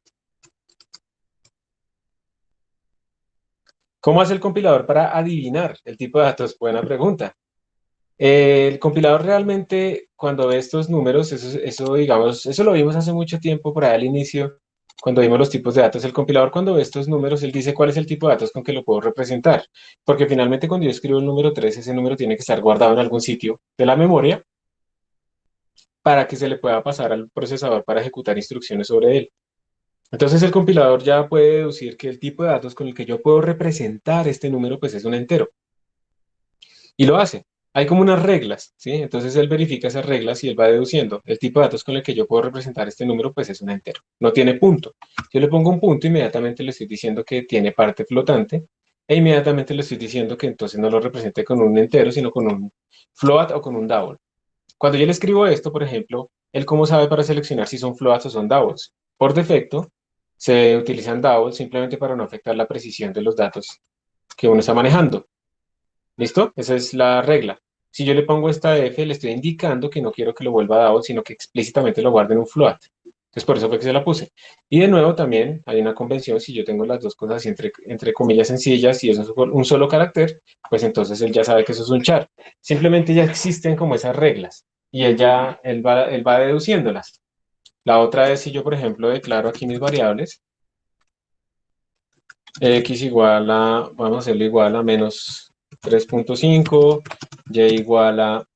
¿Cómo hace el compilador para adivinar el tipo de datos? Buena pregunta. El compilador realmente, cuando ve estos números, eso, digamos, eso lo vimos hace mucho tiempo, por ahí al inicio, cuando vimos los tipos de datos. El compilador, cuando ve estos números, él dice cuál es el tipo de datos con que lo puedo representar. Porque finalmente, cuando yo escribo el número 3, ese número tiene que estar guardado en algún sitio de la memoria para que se le pueda pasar al procesador para ejecutar instrucciones sobre él. Entonces, el compilador ya puede deducir que el tipo de datos con el que yo puedo representar este número, pues es un entero. Y lo hace. Hay como unas reglas, ¿sí? Entonces él verifica esas reglas y él va deduciendo. El tipo de datos con el que yo puedo representar este número, pues es un entero. No tiene punto. Yo le pongo un punto, inmediatamente le estoy diciendo que tiene parte flotante e inmediatamente le estoy diciendo que entonces no lo represente con un entero, sino con un float o con un double. Cuando yo le escribo esto, por ejemplo, él cómo sabe para seleccionar si son floats o son doubles. Por defecto, se utilizan doubles simplemente para no afectar la precisión de los datos que uno está manejando. ¿Listo? Esa es la regla. Si yo le pongo esta f, le estoy indicando que no quiero que lo vuelva double, sino que explícitamente lo guarde en un float. Entonces, por eso fue que se la puse. Y de nuevo, también hay una convención, si yo tengo las dos cosas así entre comillas sencillas y eso es un solo carácter, pues entonces él ya sabe que eso es un char. Simplemente ya existen como esas reglas y él va deduciéndolas. La otra es si yo, por ejemplo, declaro aquí mis variables, x igual a, vamos a hacerlo igual a menos 3.5, y igual a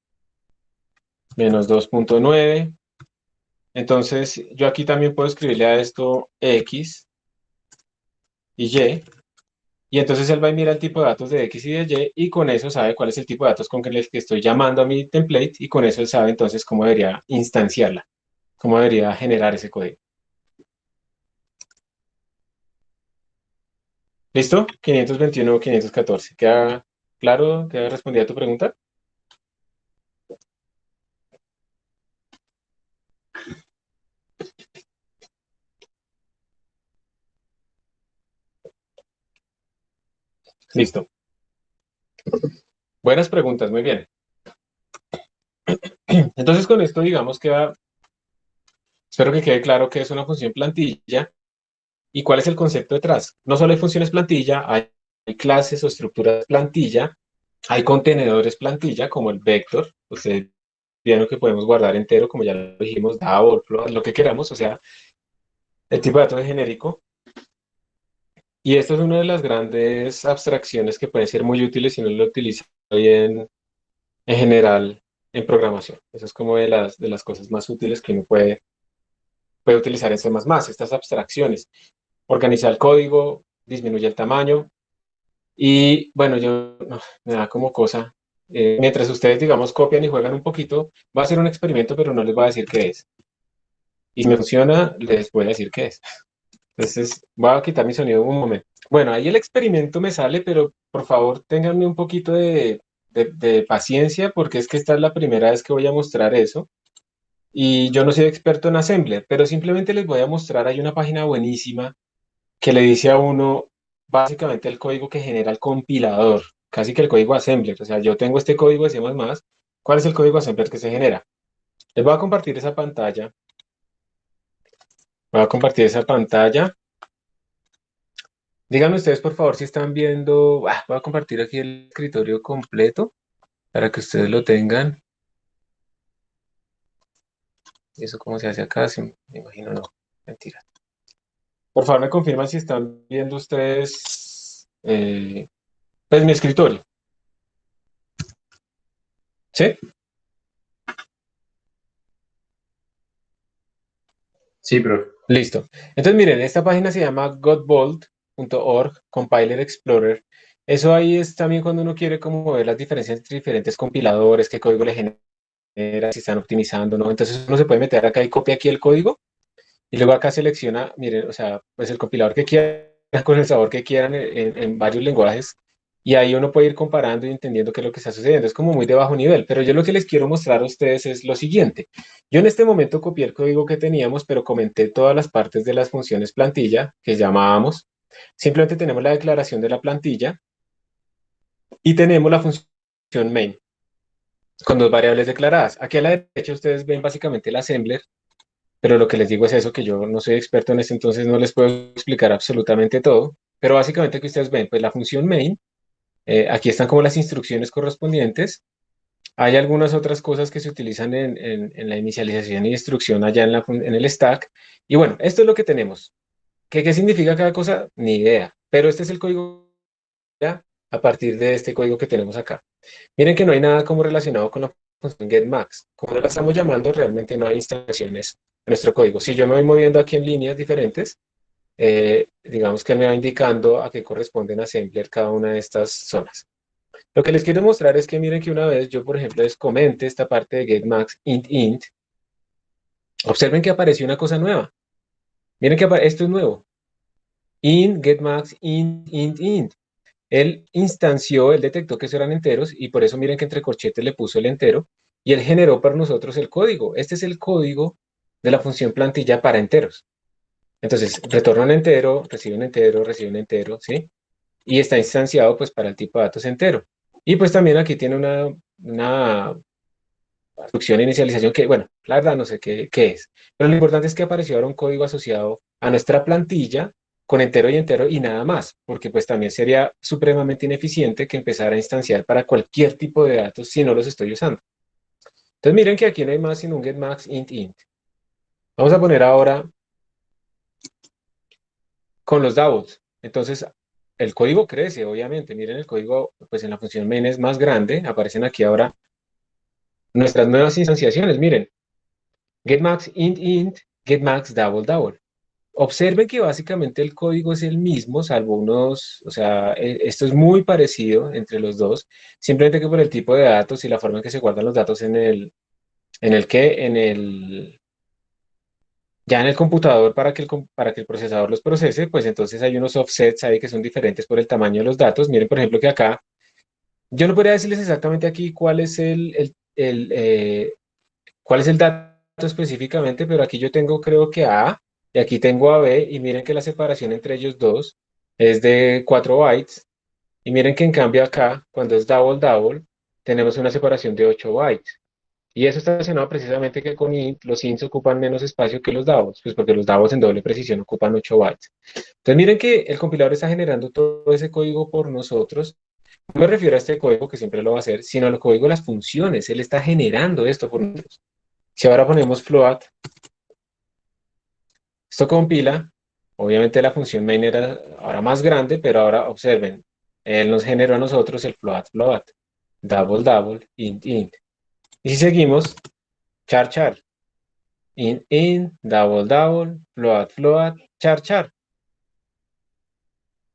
menos 2.9. Entonces, yo aquí también puedo escribirle a esto x y y. Y entonces él va y mira el tipo de datos de x y de y con eso sabe cuál es el tipo de datos con el que estoy llamando a mi template y con eso él sabe entonces cómo debería instanciarla, cómo debería generar ese código. ¿Listo? 521, 514. ¿Queda claro? ¿Queda respondida tu pregunta? Listo. Buenas preguntas, muy bien. Entonces con esto, digamos, espero que quede claro que es una función plantilla ¿Y cuál es el concepto detrás? No solo hay funciones plantilla, hay clases o estructuras plantilla, hay contenedores plantilla como el vector. Ustedes vieron que podemos guardar entero, como ya lo dijimos, double, float, lo que queramos, o sea, el tipo de datos es genérico. Y esto es una de las grandes abstracciones que pueden ser muy útiles si uno lo utiliza hoy en general en programación. Eso es como de las cosas más útiles que uno puede utilizar en C++, estas abstracciones. Organiza el código, disminuye el tamaño y bueno, yo no, me da como cosa. Mientras ustedes, digamos, copian y juegan un poquito, va a ser un experimento, pero no les voy a decir qué es. Y si me funciona, les voy a decir qué es. Entonces, voy a quitar mi sonido un momento. Bueno, ahí el experimento me sale, pero por favor ténganme un poquito de paciencia porque es que esta es la primera vez que voy a mostrar eso. Y yo no soy experto en Assembler, pero simplemente les voy a mostrar, hay una página buenísima que le dice a uno básicamente el código que genera el compilador, casi que el código Assembler. O sea, yo tengo este código de C++, ¿cuál es el código Assembler que se genera? Les voy a compartir esa pantalla. Voy a compartir esa pantalla. Díganme ustedes, por favor, si están viendo. Voy a compartir aquí el escritorio completo para que ustedes lo tengan. ¿Y eso cómo se hace acá? Sí, me imagino no. Mentira. Por favor, me confirman si están viendo ustedes pues mi escritorio. ¿Sí? Sí, bro. Listo. Entonces, miren, esta página se llama godbolt.org, Compiler Explorer. Eso ahí es también cuando uno quiere como ver las diferencias entre diferentes compiladores, qué código le genera, si están optimizando, ¿no? Entonces uno se puede meter acá y copia aquí el código y luego acá selecciona, miren, o sea, pues el compilador que quieran, con el sabor que quieran en varios lenguajes y ahí uno puede ir comparando y entendiendo qué es lo que está sucediendo. Es como muy de bajo nivel, pero yo lo que les quiero mostrar a ustedes es lo siguiente. Yo en este momento copié el código que teníamos, pero comenté todas las partes de las funciones plantilla que llamábamos. Simplemente tenemos la declaración de la plantilla y tenemos la función main con dos variables declaradas. Aquí a la derecha ustedes ven básicamente el assembler, pero lo que les digo es eso, que yo no soy experto en esto, entonces no les puedo explicar absolutamente todo. Pero básicamente que ustedes ven, pues la función main, aquí están como las instrucciones correspondientes. Hay algunas otras cosas que se utilizan en la inicialización y instrucción allá en el stack. Y bueno, esto es lo que tenemos. ¿Qué significa cada cosa? Ni idea. Pero este es el código ya a partir de este código que tenemos acá. Miren que no hay nada como relacionado con la función getMax. Como no la estamos llamando, realmente no hay instalaciones en nuestro código. Si yo me voy moviendo aquí en líneas diferentes, digamos que me va indicando a qué corresponden assembler cada una de estas zonas. Lo que les quiero mostrar es que miren que una vez yo, por ejemplo, les comente esta parte de getMax int, observen que apareció una cosa nueva. Miren que esto es nuevo. Int, getMax, int. Él instanció, él detectó que eso eran enteros y por eso miren que entre corchetes le puso el entero y él generó para nosotros el código. Este es el código de la función plantilla para enteros. Entonces, retorna un entero, recibe un entero, ¿sí? Y está instanciado pues para el tipo de datos entero. Y pues también aquí tiene una instrucción de inicialización que, bueno, la verdad no sé qué es. Pero lo importante es que apareció ahora un código asociado a nuestra plantilla con entero y entero y nada más, porque pues también sería supremamente ineficiente que empezara a instanciar para cualquier tipo de datos si no los estoy usando. Entonces miren que aquí no hay más sino un getMax int. Vamos a poner ahora con los doubles. Entonces el código crece, obviamente. Miren el código, pues en la función main es más grande. Aparecen aquí ahora nuestras nuevas instanciaciones. Miren, getMax int, getMax double. Observen que básicamente el código es el mismo, salvo unos, o sea, esto es muy parecido entre los dos, simplemente que por el tipo de datos y la forma en que se guardan los datos ya en el computador para que el procesador los procese, pues entonces hay unos offsets ahí que son diferentes por el tamaño de los datos. Miren, por ejemplo, que acá, yo no podría decirles exactamente aquí cuál es el dato específicamente, pero aquí yo tengo creo que A y aquí tengo a B y miren que la separación entre ellos dos es de 4 bytes y miren que en cambio acá, cuando es double, tenemos una separación de 8 bytes. Y eso está relacionado precisamente que con int los ints ocupan menos espacio que los davos, pues porque los davos en doble precisión ocupan 8 bytes. Entonces miren que el compilador está generando todo ese código por nosotros. No me refiero a este código que siempre lo va a hacer, sino al código de las funciones. Él está generando esto por nosotros. Si ahora ponemos float, esto compila, obviamente la función main era ahora más grande, pero ahora observen, él nos generó a nosotros el float, double, int. Y si seguimos, char, int, double, float, char.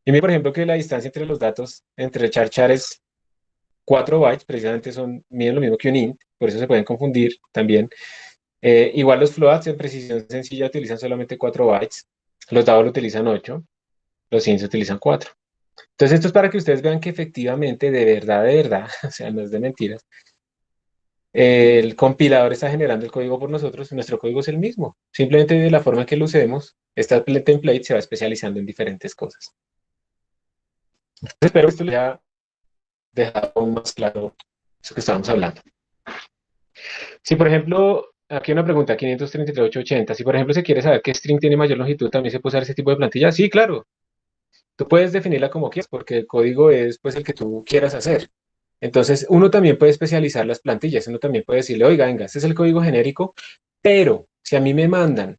Y mira, por ejemplo, que la distancia entre los datos, entre char es 4 bytes, precisamente miden lo mismo que un int, por eso se pueden confundir también. Igual los floats en precisión sencilla utilizan solamente 4 bytes, los double utilizan 8, los ints utilizan 4. Entonces esto es para que ustedes vean que efectivamente, de verdad, o sea, no es de mentiras, el compilador está generando el código por nosotros, y nuestro código es el mismo. Simplemente de la forma en que lo usemos, esta template se va especializando en diferentes cosas. Espero que esto les haya dejado aún más claro eso que estábamos hablando. Si, por ejemplo, aquí hay una pregunta, 533.880, si por ejemplo se quiere saber qué string tiene mayor longitud, ¿también se puede usar ese tipo de plantilla? Sí, claro. Tú puedes definirla como quieras, porque el código es pues el que tú quieras hacer. Entonces, uno también puede especializar las plantillas, uno también puede decirle, oiga, venga, este es el código genérico, pero si a mí me mandan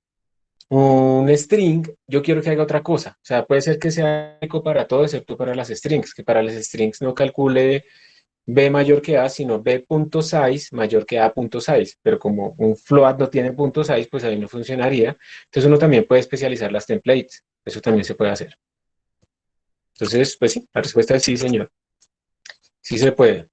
un string, yo quiero que haga otra cosa. O sea, puede ser que sea genérico para todo, excepto para las strings, que para las strings no calcule B mayor que A, sino B.size mayor que A.size. Pero como un float no tiene punto size, pues ahí no funcionaría. Entonces uno también puede especializar las templates. Eso también se puede hacer. Entonces, pues sí, la respuesta es sí, señor. Sí se puede.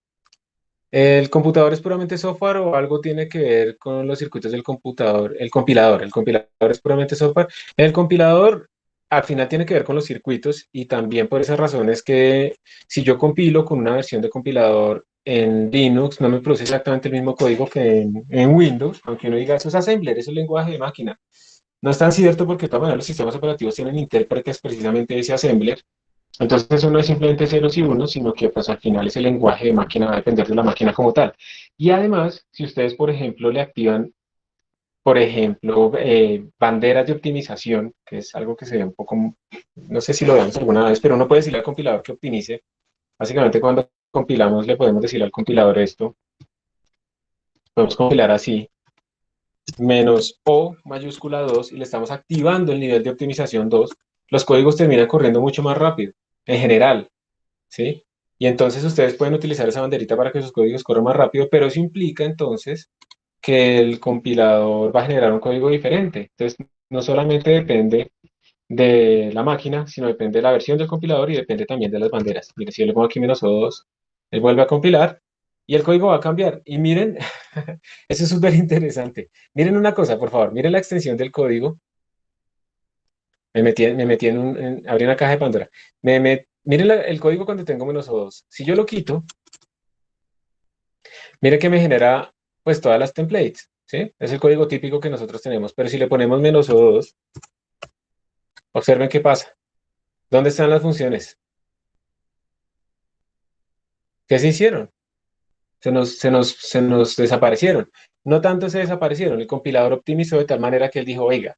¿El computador es puramente software o algo tiene que ver con los circuitos del computador? El compilador es puramente software. El compilador al final tiene que ver con los circuitos y también por esas razones que si yo compilo con una versión de compilador en Linux, no me produce exactamente el mismo código que en Windows, aunque uno diga eso es assembler, es el lenguaje de máquina. No es tan cierto porque de todas maneras los sistemas operativos tienen intérpretes precisamente de ese assembler. Entonces eso no es simplemente ceros y unos, sino que pues al final ese lenguaje de máquina va a depender de la máquina como tal. Y además, si ustedes, por ejemplo, le activan, por ejemplo, banderas de optimización, que es algo que se ve un poco, no sé si lo veamos alguna vez, pero uno puede decirle al compilador que optimice. Básicamente cuando compilamos le podemos decir al compilador esto, podemos compilar así, menos O mayúscula 2 y le estamos activando el nivel de optimización 2, los códigos terminan corriendo mucho más rápido, en general. ¿Sí? Y entonces ustedes pueden utilizar esa banderita para que sus códigos corran más rápido, pero eso implica entonces que el compilador va a generar un código diferente. Entonces, no solamente depende de la máquina, sino depende de la versión del compilador y depende también de las banderas. Mire, si yo le pongo aquí -O2, él vuelve a compilar y el código va a cambiar. Y miren, eso es súper interesante. Miren una cosa, por favor, miren la extensión del código. Me metí abrí una caja de Pandora. Miren el código cuando tengo -O2. Si yo lo quito, mire que me genera pues todas las templates, ¿sí? Es el código típico que nosotros tenemos, pero si le ponemos -O2, observen qué pasa. ¿Dónde están las funciones? ¿Qué se hicieron? Se nos desaparecieron. No tanto se desaparecieron, el compilador optimizó de tal manera que él dijo, oiga,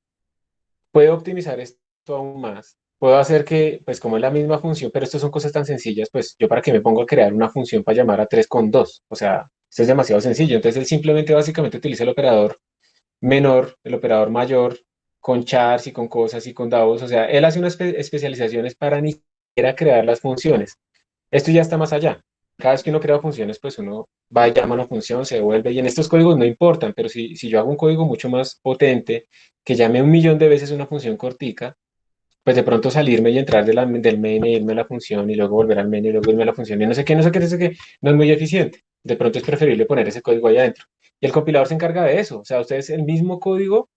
puedo optimizar esto aún más. Puedo hacer que, pues como es la misma función, pero esto son cosas tan sencillas, pues yo para qué me pongo a crear una función para llamar a 3 con 2. O sea, esto es demasiado sencillo. Entonces él simplemente básicamente utiliza el operador menor, el operador mayor, con chars y con cosas y con davos. O sea, él hace unas especializaciones para ni siquiera crear las funciones. Esto ya está más allá. Cada vez que uno crea funciones, pues uno va y llama a una función, se devuelve, y en estos códigos no importan, pero si yo hago un código mucho más potente, que llame 1 millón de veces una función cortica, pues de pronto salirme y entrar del main e irme a la función y luego volver al main y luego irme a la función y no sé qué, no sé qué, no sé qué, no es muy eficiente. De pronto es preferible poner ese código ahí adentro. Y el compilador se encarga de eso. O sea, ustedes el mismo código,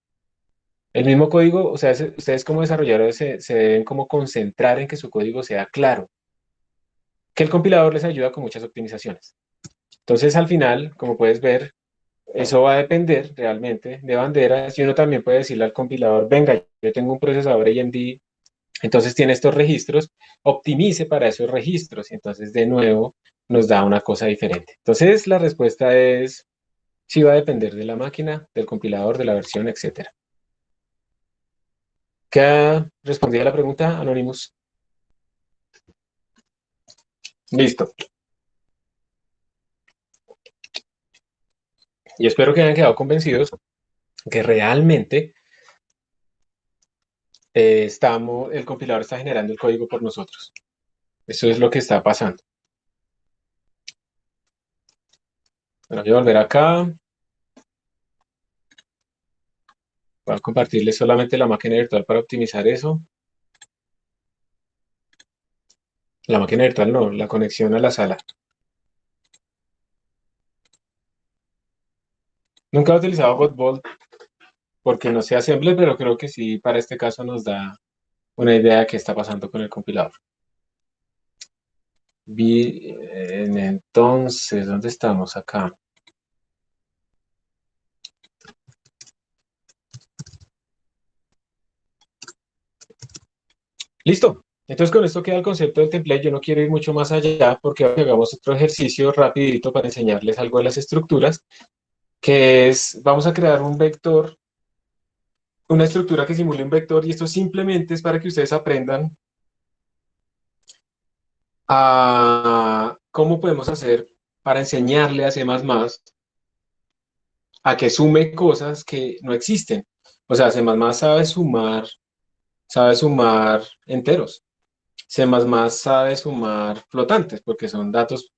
o sea, ustedes como desarrolladores se deben como concentrar en que su código sea claro, que el compilador les ayuda con muchas optimizaciones. Entonces, al final, como puedes ver, eso va a depender realmente de banderas y uno también puede decirle al compilador, venga, yo tengo un procesador AMD, entonces tiene estos registros, optimice para esos registros y entonces de nuevo nos da una cosa diferente. Entonces, la respuesta es Sí va a depender de la máquina, del compilador, de la versión, etcétera. ¿Queda respondida la pregunta, Anonymous? Listo. Y espero que hayan quedado convencidos que realmente el compilador está generando el código por nosotros. Eso es lo que está pasando. Bueno, voy a volver acá. Voy a compartirles solamente la máquina virtual para optimizar eso. La máquina virtual no, la conexión a la sala. Nunca he utilizado Godbolt porque no sé assembler, pero creo que sí, para este caso nos da una idea de qué está pasando con el compilador. Bien, entonces, ¿dónde estamos? Acá. Listo. Entonces con esto queda el concepto del template. Yo no quiero ir mucho más allá porque ahora hagamos otro ejercicio rapidito para enseñarles algo de las estructuras, que es, vamos a crear un vector, una estructura que simule un vector, y esto simplemente es para que ustedes aprendan a cómo podemos hacer para enseñarle a C++ a que sume cosas que no existen. O sea, C++ sabe sumar enteros. C++ sabe sumar flotantes porque son datos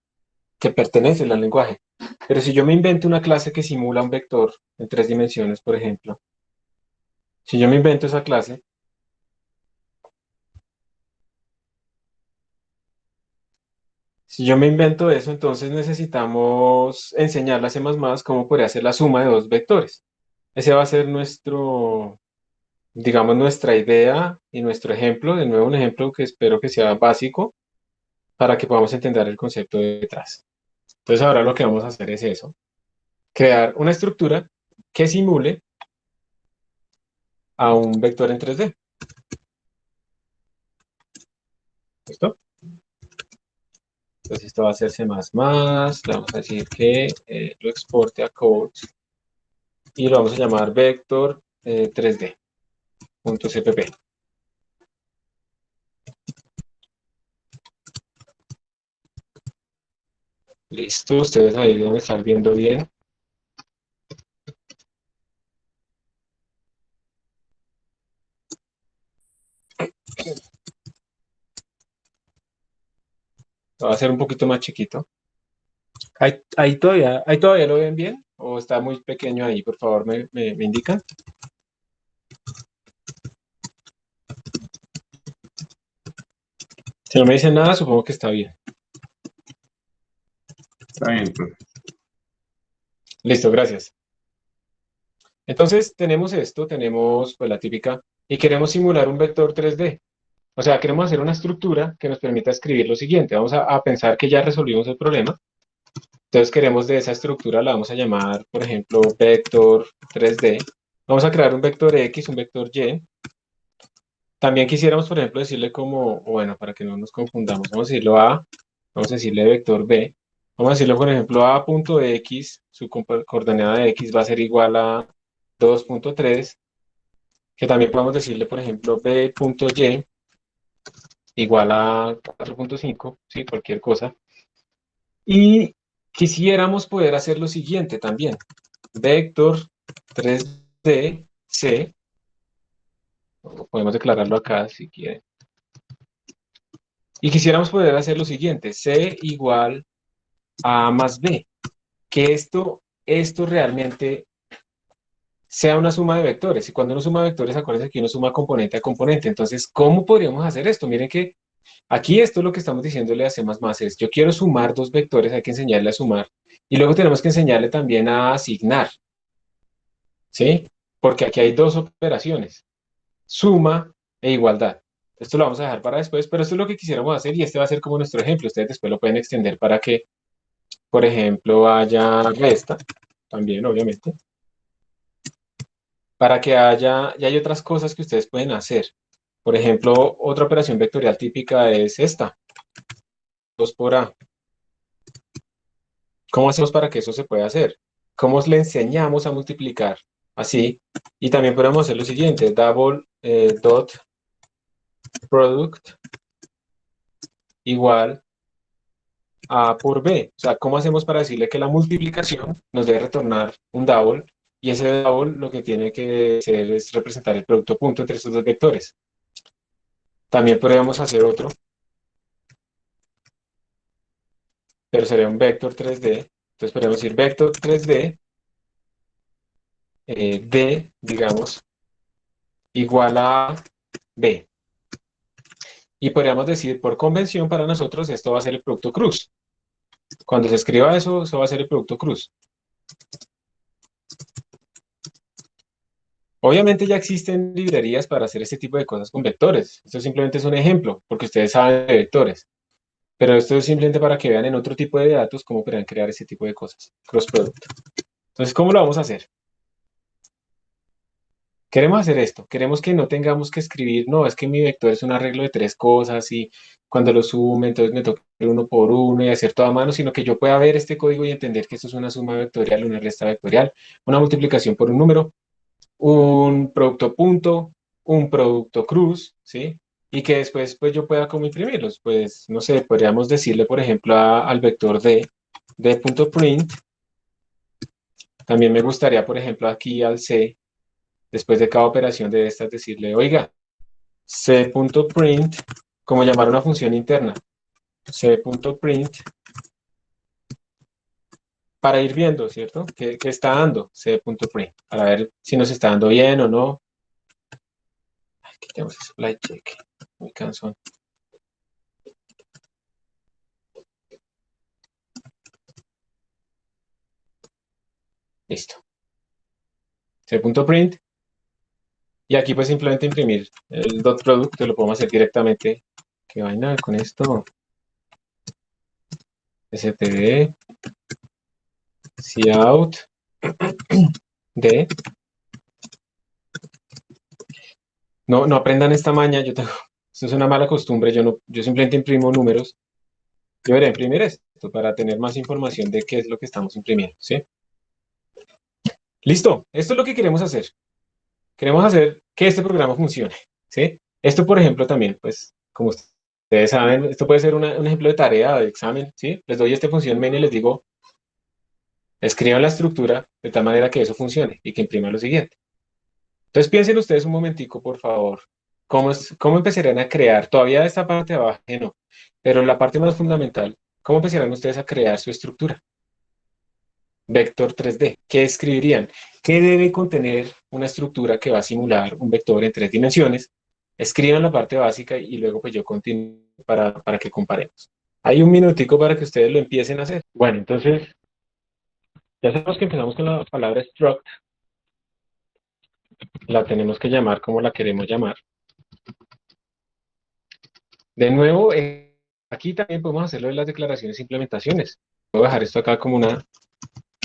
que pertenecen al lenguaje. Pero si yo me invento una clase que simula un vector en 3 dimensiones, por ejemplo, si yo me invento esa clase, si yo me invento eso, entonces necesitamos enseñarle a C++ cómo podría hacer la suma de dos vectores. Ese va a ser nuestro, digamos, nuestra idea y nuestro ejemplo. De nuevo, un ejemplo que espero que sea básico para que podamos entender el concepto de detrás. Entonces ahora lo que vamos a hacer es eso, crear una estructura que simule a un vector en 3D. ¿Listo? Entonces esto va a ser C++, le vamos a decir que lo exporte a code y lo vamos a llamar vector 3D.cpp. Listo, ustedes ahí deben estar viendo bien. Lo va a hacer un poquito más chiquito. ¿Ahí todavía lo ven bien? ¿O está muy pequeño ahí? Por favor, me indican. Si no me dicen nada, supongo que está bien. Está bien, profe. Listo, gracias. Entonces tenemos esto, tenemos pues la típica, y queremos simular un vector 3D. O sea, queremos hacer una estructura que nos permita escribir lo siguiente. Vamos a pensar que ya resolvimos el problema. Entonces queremos de esa estructura, la vamos a llamar, por ejemplo, vector 3D. Vamos a crear un vector X, un vector Y. También quisiéramos, por ejemplo, decirle como, bueno, para que no nos confundamos, vamos a decirlo A, vamos a decirle vector B. Vamos a decirle, por ejemplo, A.X, su coordenada de X va a ser igual a 2.3, que también podemos decirle, por ejemplo, B.Y igual a 4.5, ¿sí? Cualquier cosa. Y quisiéramos poder hacer lo siguiente también. Vector 3D C, podemos declararlo acá si quieren. Y quisiéramos poder hacer lo siguiente, C igual a más B, que esto realmente sea una suma de vectores. Y cuando uno suma vectores, acuérdense que uno suma componente a componente. Entonces, ¿cómo podríamos hacer esto? Miren que aquí esto es lo que estamos diciéndole a C++, es yo quiero sumar dos vectores, hay que enseñarle a sumar. Y luego tenemos que enseñarle también a asignar, ¿sí? Porque aquí hay dos operaciones, suma e igualdad. Esto lo vamos a dejar para después, pero esto es lo que quisiéramos hacer y este va a ser como nuestro ejemplo. Ustedes después lo pueden extender para que, por ejemplo, haya resta, también, obviamente, para que haya, y hay otras cosas que ustedes pueden hacer. Por ejemplo, otra operación vectorial típica es esta, 2 por A. ¿Cómo hacemos para que eso se pueda hacer? cómo le enseñamos a multiplicar, así. Y también podemos hacer lo siguiente, double dot product igual A por B. O sea, ¿cómo hacemos para decirle que la multiplicación nos debe retornar un double? Y ese double lo que tiene que hacer es representar el producto punto entre estos dos vectores. También podríamos hacer otro, pero sería un vector 3D. Entonces podríamos decir vector 3D D, digamos, igual a B. Y podríamos decir, por convención para nosotros, esto va a ser el producto cruz. Cuando se escriba eso, eso va a ser el producto cruz. Obviamente ya existen librerías para hacer este tipo de cosas con vectores. Esto simplemente es un ejemplo, porque ustedes saben de vectores. Pero esto es simplemente para que vean en otro tipo de datos cómo podrían crear ese tipo de cosas. Cross product. Entonces, ¿cómo lo vamos a hacer? Queremos hacer esto. Queremos que no tengamos que escribir, no, es que mi vector es un arreglo de tres cosas y cuando lo sume, entonces me toca ir uno por uno y hacer todo a mano, sino que yo pueda ver este código y entender que esto es una suma vectorial, una resta vectorial, una multiplicación por un número, un producto punto, un producto cruz, ¿sí? Y que después pues yo pueda como imprimirlos. Pues no sé, podríamos decirle por ejemplo al vector d.print. También me gustaría por ejemplo aquí al c, después de cada operación de estas decirle, oiga, c.print, como llamar una función interna, c.print, para ir viendo, ¿cierto? ¿Qué está dando c.print? Para ver si nos está dando bien o no. Aquí tenemos supply check, muy cansón. Listo. C.print. Y aquí pues simplemente imprimir el dot product, que lo podemos hacer directamente. ¿Qué vaina con esto? std, cout, d. No, no aprendan esta maña, yo tengo, esto es una mala costumbre, yo simplemente imprimo números. Yo debería imprimir esto para tener más información de qué es lo que estamos imprimiendo, ¿sí? Listo, esto es lo que queremos hacer. Queremos hacer que este programa funcione, ¿sí? Esto, por ejemplo, también, pues, como ustedes saben, esto puede ser un ejemplo de tarea, de examen, ¿sí? Les doy esta función main y les digo, escriban la estructura de tal manera que eso funcione y que imprima lo siguiente. Entonces piensen ustedes un momentico, por favor, cómo empezarían a crear, todavía esta parte de abajo no, pero la parte más fundamental, ¿cómo empezarían ustedes a crear su estructura? Vector 3D, ¿qué escribirían? ¿Qué debe contener una estructura que va a simular un vector en tres dimensiones? Escriban la parte básica y luego pues yo continúo para que comparemos. Hay un minutico para que ustedes lo empiecen a hacer. Bueno, entonces ya sabemos que empezamos con la palabra struct, la tenemos que llamar como la queremos llamar. De nuevo, aquí también podemos hacerlo de las declaraciones e implementaciones. Voy a dejar esto acá como una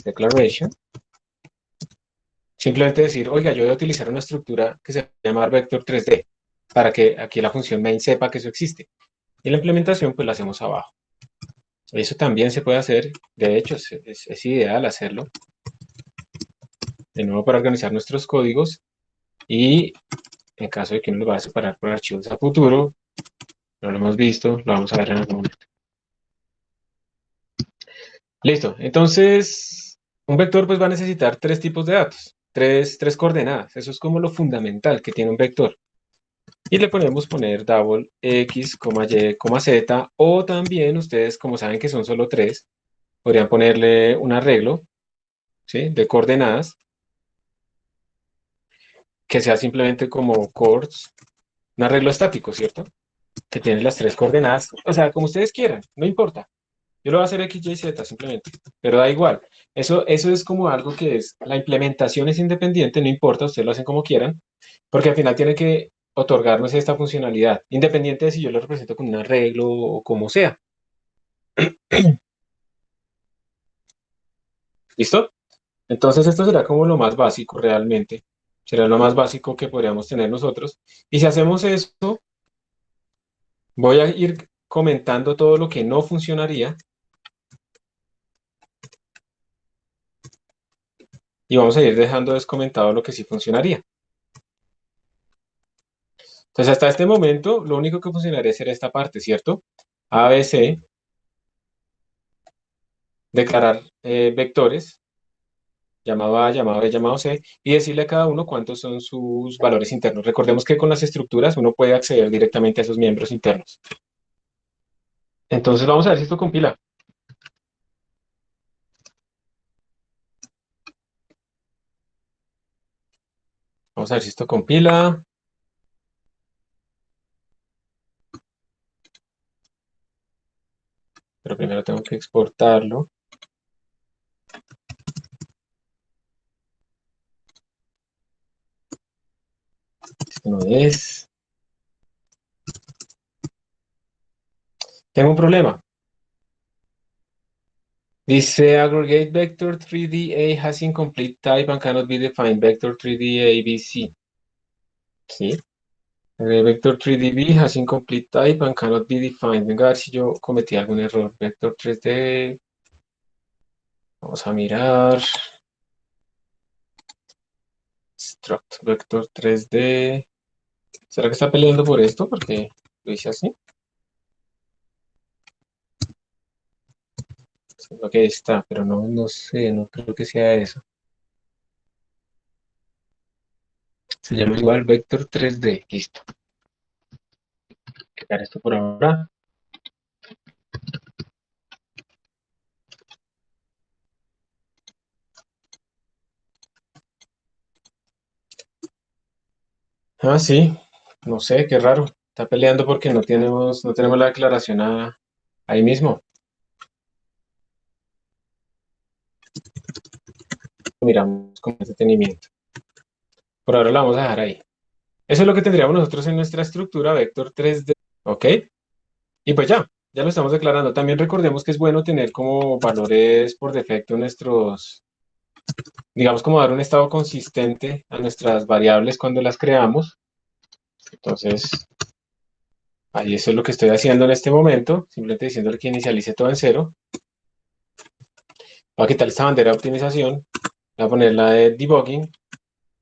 declaration. Simplemente decir, oiga, yo voy a utilizar una estructura que se llama vector 3D para que aquí la función main sepa que eso existe. Y la implementación pues la hacemos abajo. Eso también se puede hacer, de hecho es ideal hacerlo. De nuevo para organizar nuestros códigos y en caso de que uno lo vaya a separar por archivos a futuro, no lo hemos visto, lo vamos a ver en algún momento. Listo, entonces un vector pues va a necesitar tres tipos de datos, tres coordenadas, eso es como lo fundamental que tiene un vector. Y le podemos poner double x, y, z, o también ustedes como saben que son solo tres, podrían ponerle un arreglo, ¿sí?, de coordenadas, que sea simplemente como chords, un arreglo estático, ¿cierto? Que tiene las tres coordenadas, o sea, como ustedes quieran, no importa. Yo lo voy a hacer x, y, z simplemente, pero da igual. Eso es como algo que es, la implementación es independiente, no importa, ustedes lo hacen como quieran, porque al final tiene que otorgarnos esta funcionalidad, independiente de si yo lo represento con un arreglo o como sea. ¿Listo? Entonces esto será como lo más básico realmente, será lo más básico que podríamos tener nosotros. Y si hacemos esto, voy a ir comentando todo lo que no funcionaría. y vamos a ir dejando descomentado lo que sí funcionaría. Entonces, hasta este momento, lo único que funcionaría sería esta parte, ¿cierto? ABC, declarar vectores, llamado A, llamado B, llamado C, y decirle a cada uno cuántos son sus valores internos. Recordemos que con las estructuras uno puede acceder directamente a esos miembros internos. Entonces, vamos a ver si esto compila. Vamos a ver si esto compila. Pero primero tengo que exportarlo. Esto no es. Tengo un problema. Dice aggregate vector 3D A has incomplete type and cannot be defined vector 3D ABC. Sí. Vector 3D B has incomplete type and cannot be defined. Venga a ver si yo cometí algún error. Vector 3D. Vamos a mirar. Struct vector 3D. ¿Será que está peleando por esto? Porque lo hice así. Lo que está, pero no sé, no creo que sea eso. Se llama igual vector 3D. Listo. Quitar esto por ahora. Ah, sí. No sé, qué raro. Está peleando porque no tenemos la declaración ahí mismo. Miramos con detenimiento. Por ahora la vamos a dejar ahí. Eso es lo que tendríamos nosotros en nuestra estructura vector 3D. ¿Ok? Y pues ya lo estamos declarando. También recordemos que es bueno tener como valores por defecto nuestros, digamos como dar un estado consistente a nuestras variables cuando las creamos. Entonces, ahí eso es lo que estoy haciendo en este momento, simplemente diciéndole que inicialice todo en cero. Voy a quitar esta bandera de optimización, voy a poner la de debugging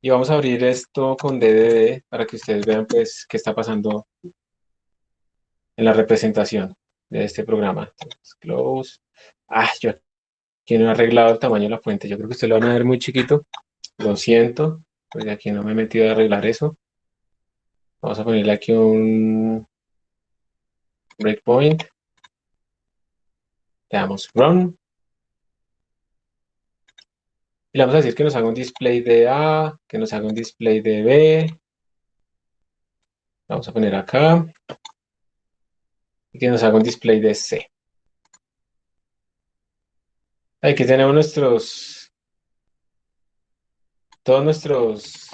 y vamos a abrir esto con DDD para que ustedes vean pues qué está pasando en la representación de este programa. Entonces, close. Yo aquí no he arreglado el tamaño de la fuente. Yo creo que ustedes lo van a ver muy chiquito. Lo siento, pues aquí no me he metido a arreglar eso. Vamos a ponerle aquí un breakpoint. Le damos run. Y le vamos a decir que nos haga un display de A, que nos haga un display de B. Vamos a poner acá. Y que nos haga un display de C. Aquí tenemos todos nuestros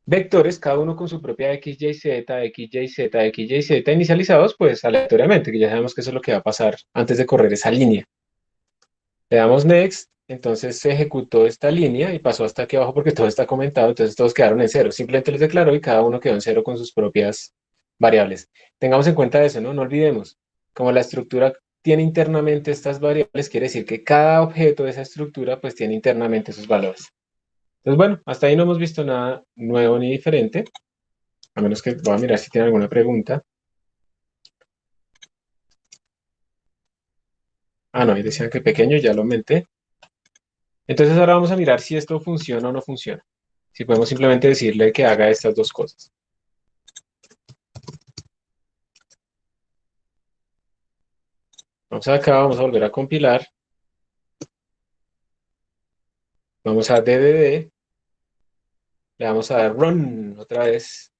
vectores, cada uno con su propia X, Y, Z, X, Y, Z, X, Y, Z, inicializados pues aleatoriamente, que ya sabemos que eso es lo que va a pasar antes de correr esa línea. Le damos next, entonces se ejecutó esta línea y pasó hasta aquí abajo porque todo está comentado, entonces todos quedaron en cero. Simplemente los declaró y cada uno quedó en cero con sus propias variables. Tengamos en cuenta eso, ¿no? No olvidemos, como la estructura tiene internamente estas variables, quiere decir que cada objeto de esa estructura pues tiene internamente sus valores. Entonces, bueno, hasta ahí no hemos visto nada nuevo ni diferente, a menos que voy a mirar si tiene alguna pregunta. No, y decían que pequeño, ya lo aumenté. Entonces ahora vamos a mirar si esto funciona o no funciona. Si podemos simplemente decirle que haga estas dos cosas. Vamos acá, vamos a volver a compilar. Vamos a DDD. Le vamos a dar run otra vez.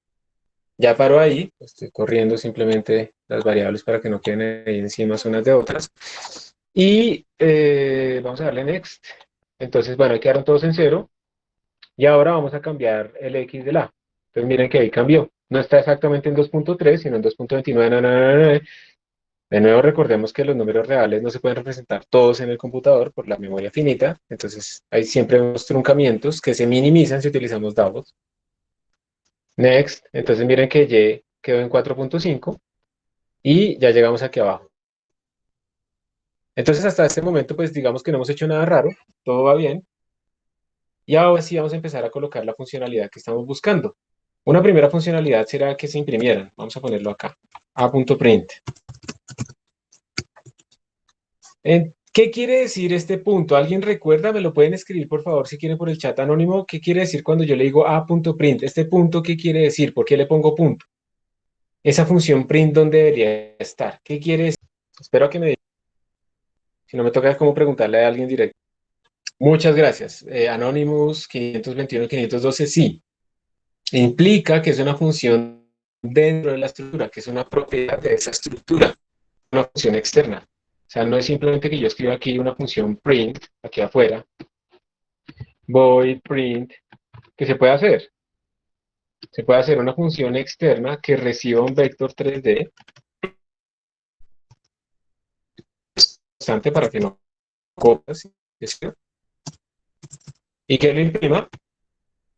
Ya paró ahí. Estoy corriendo simplemente las variables para que no queden ahí encima unas de otras. Y vamos a darle next. Entonces, bueno, ahí quedaron todos en cero. Y ahora vamos a cambiar el X de la. Entonces miren que ahí cambió. No está exactamente en 2.3, sino en 2.29. De nuevo, recordemos que los números reales no se pueden representar todos en el computador por la memoria finita. Entonces, hay siempre unos truncamientos que se minimizan si utilizamos DAOs. Next. Entonces, miren que Y quedó en 4.5 y ya llegamos aquí abajo. Entonces, hasta este momento, pues digamos que no hemos hecho nada raro. Todo va bien. Y ahora sí vamos a empezar a colocar la funcionalidad que estamos buscando. Una primera funcionalidad será que se imprimieran. Vamos a ponerlo acá. A.print. ¿Qué quiere decir este punto? ¿Alguien recuerda? Me lo pueden escribir, por favor, si quieren por el chat anónimo. ¿Qué quiere decir cuando yo le digo A.print? Este punto, ¿qué quiere decir? ¿Por qué le pongo punto? Esa función print, ¿dónde debería estar? ¿Qué quiere decir? Espero que me digan. Si no me toca como preguntarle a alguien directo. Muchas gracias. Anonymous 521-512, sí. Implica que es una función dentro de la estructura, que es una propiedad de esa estructura, una función externa. O sea, no es simplemente que yo escriba aquí una función print, aquí afuera, void print, que se puede hacer. Se puede hacer una función externa que reciba un vector 3D constante para que no copies y que lo imprima.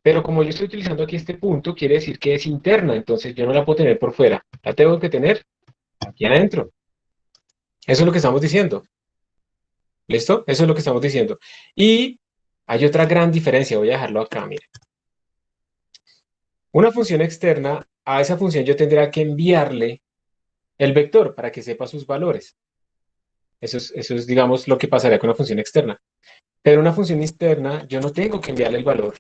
Pero como yo estoy utilizando aquí este punto, quiere decir que es interna, entonces yo no la puedo tener por fuera. La tengo que tener aquí adentro. Eso es lo que estamos diciendo. ¿Listo? Eso es lo que estamos diciendo. Y hay otra gran diferencia. Voy a dejarlo acá, mire. Una función externa, a esa función yo tendría que enviarle el vector para que sepa sus valores. Eso es, digamos, lo que pasaría con una función externa. Pero una función interna, yo no tengo que enviarle el valor.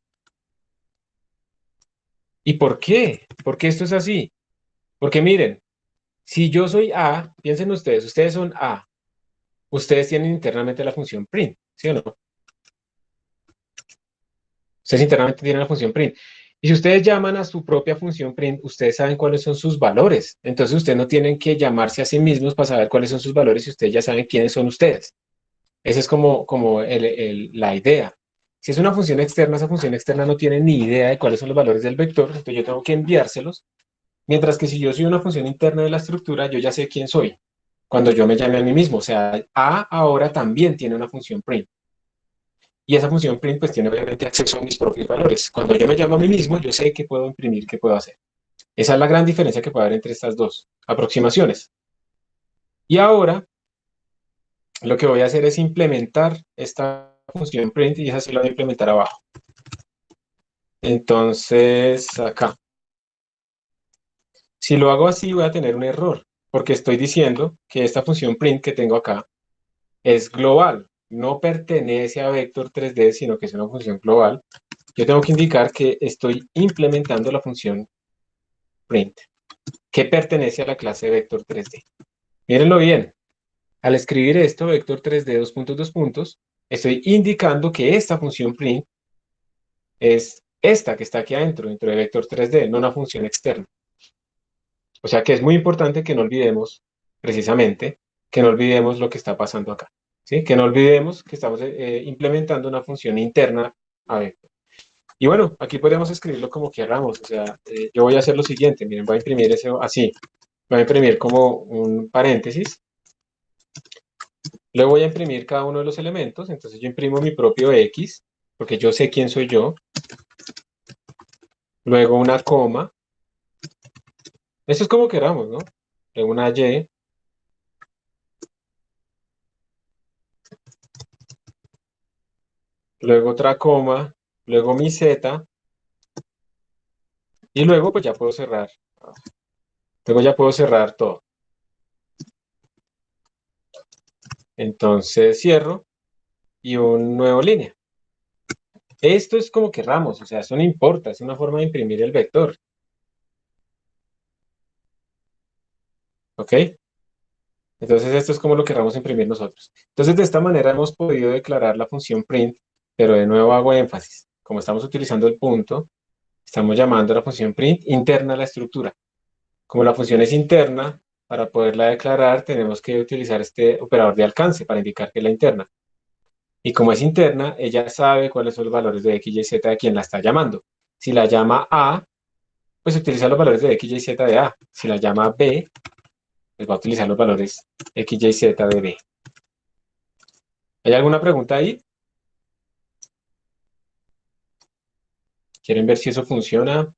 ¿Y por qué? ¿Por qué esto es así? Porque miren, si yo soy A, piensen ustedes son A, ustedes tienen internamente la función print, ¿sí o no? Ustedes internamente tienen la función print. Y si ustedes llaman a su propia función print, ustedes saben cuáles son sus valores. Entonces ustedes no tienen que llamarse a sí mismos para saber cuáles son sus valores y ustedes ya saben quiénes son ustedes. Esa es como la idea. Si es una función externa, esa función externa no tiene ni idea de cuáles son los valores del vector, entonces yo tengo que enviárselos. Mientras que si yo soy una función interna de la estructura, yo ya sé quién soy cuando yo me llame a mí mismo. O sea, A ahora también tiene una función print. Y esa función print pues tiene obviamente acceso a mis propios valores. Cuando yo me llamo a mí mismo, yo sé qué puedo imprimir, qué puedo hacer. Esa es la gran diferencia que puede haber entre estas dos aproximaciones. Y ahora lo que voy a hacer es implementar esta función print y esa sí la voy a implementar abajo. Entonces, acá. Si lo hago así, voy a tener un error, porque estoy diciendo que esta función print que tengo acá es global. No pertenece a vector 3D, sino que es una función global. Yo tengo que indicar que estoy implementando la función print, que pertenece a la clase vector 3D. Mírenlo bien. Al escribir esto, vector 3D, dos puntos, dos puntos, estoy indicando que esta función print es esta que está aquí adentro, dentro de vector 3D, no una función externa. O sea que es muy importante que no olvidemos, precisamente, que no olvidemos lo que está pasando acá. ¿Sí? Que no olvidemos que estamos implementando una función interna a vector. Y bueno, aquí podemos escribirlo como queramos. O sea, yo voy a hacer lo siguiente. Miren, voy a imprimir eso así. Voy a imprimir como un paréntesis. Luego voy a imprimir cada uno de los elementos. Entonces yo imprimo mi propio X, porque yo sé quién soy yo. Luego una coma. Esto es como queramos, ¿no? Luego una Y. Luego otra coma. Luego mi Z. Y luego pues ya puedo cerrar. Luego ya puedo cerrar todo. Entonces cierro y un nuevo línea. Esto es como querramos, o sea, eso no importa, es una forma de imprimir el vector. ¿Ok? Entonces esto es como lo querramos imprimir nosotros. Entonces de esta manera hemos podido declarar la función print, pero de nuevo hago énfasis. Como estamos utilizando el punto, estamos llamando a la función print interna a la estructura. Como la función es interna, para poderla declarar tenemos que utilizar este operador de alcance para indicar que es la interna. Y como es interna, ella sabe cuáles son los valores de X, Y, Z de quien la está llamando. Si la llama A, pues utiliza los valores de X, Y, Z de A. Si la llama B, pues va a utilizar los valores X, Y, Z de B. ¿Hay alguna pregunta ahí? ¿Quieren ver si eso funciona?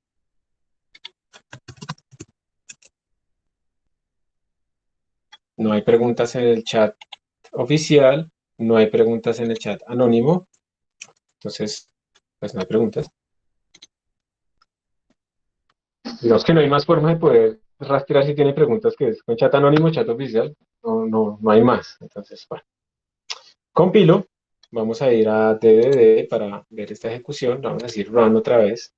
No hay preguntas en el chat oficial, no hay preguntas en el chat anónimo. Entonces, pues no hay preguntas. Digamos que no hay más forma de poder rastrear si tiene preguntas que es con chat anónimo, chat oficial. No hay más. Entonces, bueno. Compilo. Vamos a ir a DDD para ver esta ejecución. Vamos a decir run otra vez.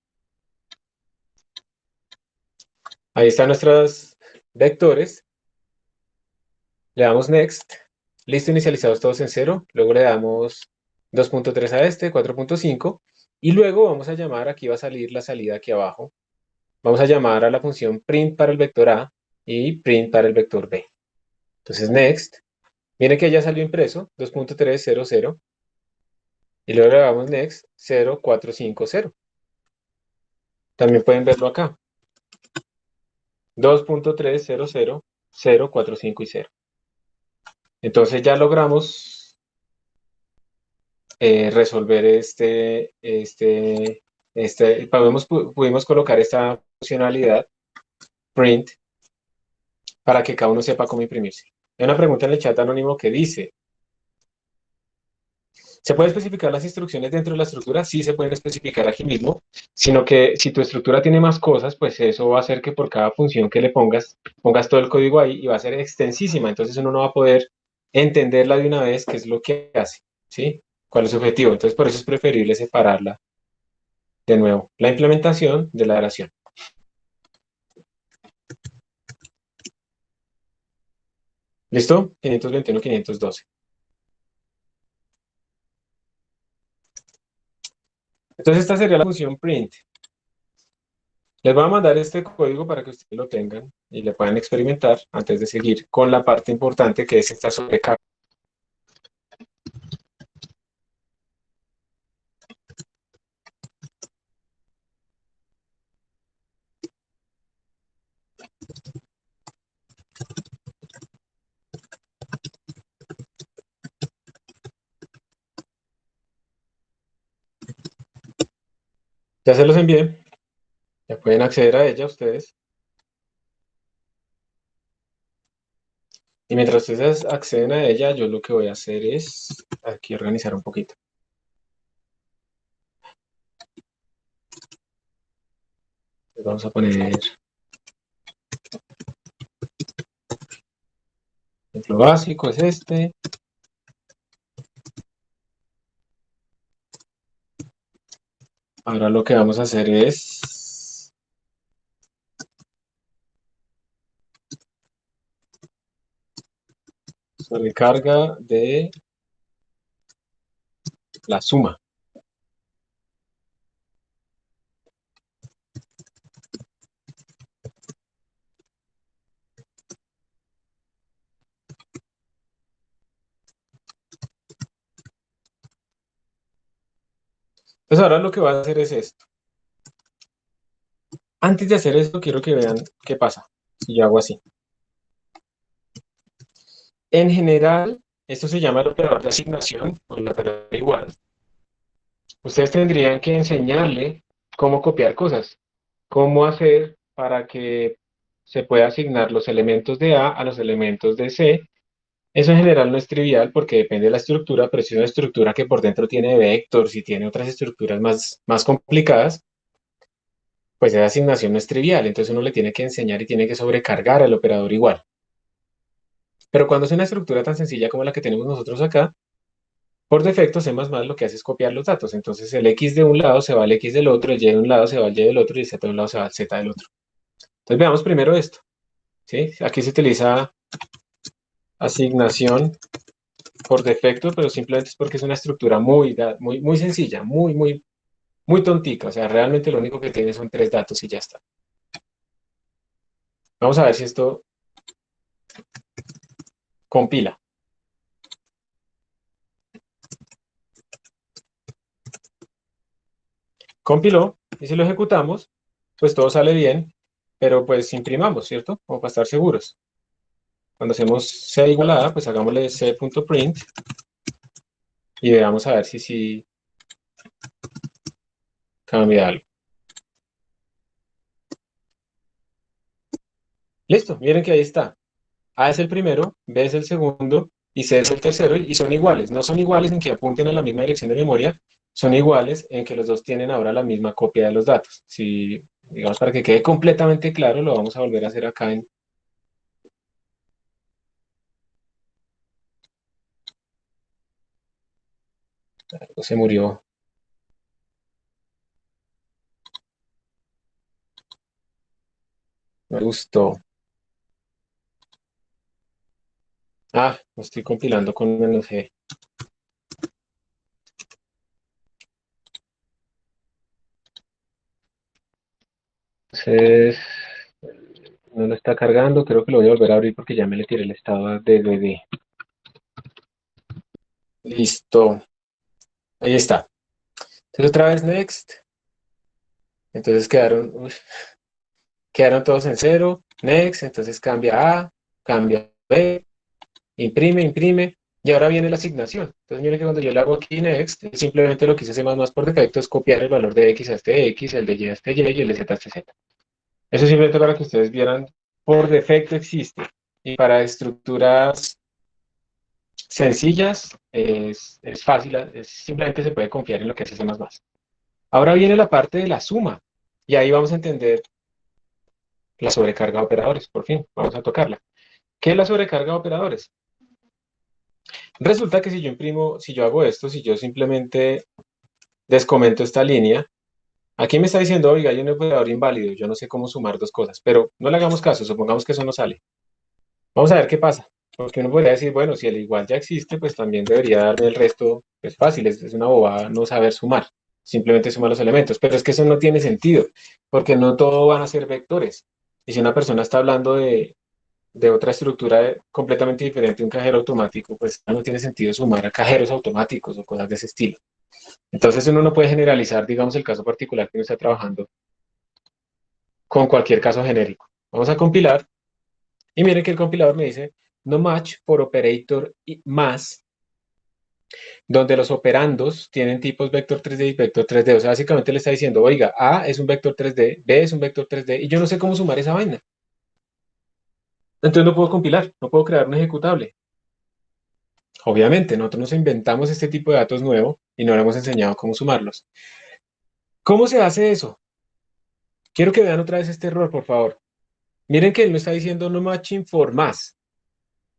Ahí están nuestros vectores. Le damos next. Listo, inicializados todos en 0. Luego le damos 2.3 a este, 4.5. Y luego vamos a llamar, aquí va a salir la salida aquí abajo. Vamos a llamar a la función print para el vector A y print para el vector B. Entonces next. Miren que ya salió impreso, 2.300. Y luego le damos next, 0450. También pueden verlo acá. 2.300, 0, 4, 5 y 0. Entonces ya logramos resolver pudimos colocar esta funcionalidad print para que cada uno sepa cómo imprimirse. Hay una pregunta en el chat anónimo que dice, ¿se puede especificar las instrucciones dentro de la estructura? Sí, se pueden especificar aquí mismo, sino que si tu estructura tiene más cosas, pues eso va a hacer que por cada función que le pongas todo el código ahí y va a ser extensísima, entonces uno no va a poder entenderla de una vez qué es lo que hace, ¿sí? ¿Cuál es su objetivo? Entonces por eso es preferible separarla de nuevo. La implementación de la oración. ¿Listo? 521, 512. Entonces esta sería la función print. Les voy a mandar este código para que ustedes lo tengan y le puedan experimentar antes de seguir con la parte importante que es esta sobrecarga. Ya se los envié, ya pueden acceder a ella ustedes. Y mientras ustedes acceden a ella, yo lo que voy a hacer es aquí organizar un poquito. Les vamos a poner ejemplo básico, es este. Ahora lo que vamos a hacer es sobrecarga de la suma. Pues ahora lo que voy a hacer es esto. Antes de hacer esto, quiero que vean qué pasa si yo hago así. En general, esto se llama el operador de asignación o el operador igual. Ustedes tendrían que enseñarle cómo copiar cosas, cómo hacer para que se pueda asignar los elementos de A a los elementos de C. Eso en general no es trivial porque depende de la estructura, pero si es una estructura que por dentro tiene vectors y tiene otras estructuras más complicadas, pues esa asignación no es trivial. Entonces uno le tiene que enseñar y tiene que sobrecargar al operador igual. Pero cuando es una estructura tan sencilla como la que tenemos nosotros acá, por defecto, C++ lo que hace es copiar los datos. Entonces el X de un lado se va al X del otro, el Y de un lado se va al Y del otro y el Z de un lado se va al Z del otro. Entonces veamos primero esto. ¿Sí? Aquí se utiliza asignación por defecto, pero simplemente es porque es una estructura muy sencilla, muy tontica. O sea, realmente lo único que tiene son 3 datos y ya está. Vamos a ver si esto compila. Compiló y si lo ejecutamos, pues todo sale bien, pero pues imprimamos, ¿cierto? Como para estar seguros. Cuando hacemos C igual a A, pues hagámosle C.print y veamos a ver si cambia algo. Listo, miren que ahí está. A es el primero, B es el segundo y C es el tercero y son iguales. No son iguales en que apunten a la misma dirección de memoria, son iguales en que los dos tienen ahora la misma copia de los datos. Si, digamos, para que quede completamente claro, lo vamos a volver a hacer acá en... Algo se murió. Me gustó. Ah, lo estoy compilando con menos G. Entonces, no lo está cargando. Creo que lo voy a volver a abrir porque ya me le tiré el estado a DVD. Listo. Ahí está. Entonces otra vez next. Entonces quedaron todos en cero. Next. Entonces cambia A, cambia B, imprime, imprime. Y ahora viene la asignación. Entonces miren que cuando yo le hago aquí next, simplemente lo que hice más por defecto es copiar el valor de X a este X, el de Y a este Y y el de Z a este Z. Eso simplemente para que ustedes vieran, por defecto existe. Y para estructuras sencillas es fácil, simplemente se puede confiar en lo que hace C++. Ahora viene la parte de la suma, y ahí vamos a entender la sobrecarga de operadores, por fin, vamos a tocarla. ¿Qué es la sobrecarga de operadores? Resulta que si yo imprimo, si yo hago esto, si yo simplemente descomento esta línea, aquí me está diciendo, oiga, hay un operador inválido, yo no sé cómo sumar dos cosas, pero no le hagamos caso, supongamos que eso no sale. Vamos a ver qué pasa, porque uno podría decir, bueno, si el igual ya existe, pues también debería darme el resto, es fácil, es una bobada no saber sumar, simplemente suma los elementos, pero es que eso no tiene sentido, porque no todo van a ser vectores. Y si una persona está hablando de otra estructura completamente diferente, un cajero automático, pues no tiene sentido sumar a cajeros automáticos o cosas de ese estilo. Entonces uno no puede generalizar, digamos, el caso particular que uno está trabajando con cualquier caso genérico. Vamos a compilar y miren que el compilador me dice no match por operator y más, donde los operandos tienen tipos vector 3D y vector 3D. O sea, básicamente le está diciendo, oiga, A es un vector 3D, B es un vector 3D, y yo no sé cómo sumar esa vaina. Entonces no puedo compilar, no puedo crear un ejecutable. Obviamente, nosotros nos inventamos este tipo de datos nuevo y no le hemos enseñado cómo sumarlos. ¿Cómo se hace eso? Quiero que vean otra vez este error, por favor. Miren que él no está diciendo no matching for más.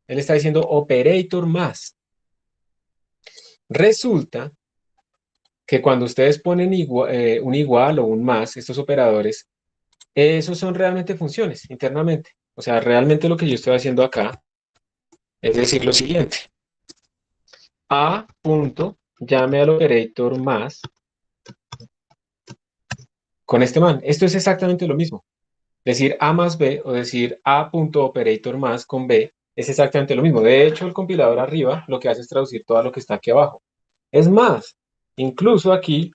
Él está diciendo operator más. Resulta que cuando ustedes ponen un igual o un más, estos operadores, esos son realmente funciones internamente. O sea, realmente lo que yo estoy haciendo acá es decir lo siguiente. A punto, llame al operator más con este man. Esto es exactamente lo mismo. Decir A más B o decir A punto operator más con B es exactamente lo mismo. De hecho, el compilador arriba lo que hace es traducir todo lo que está aquí abajo. Es más, incluso aquí,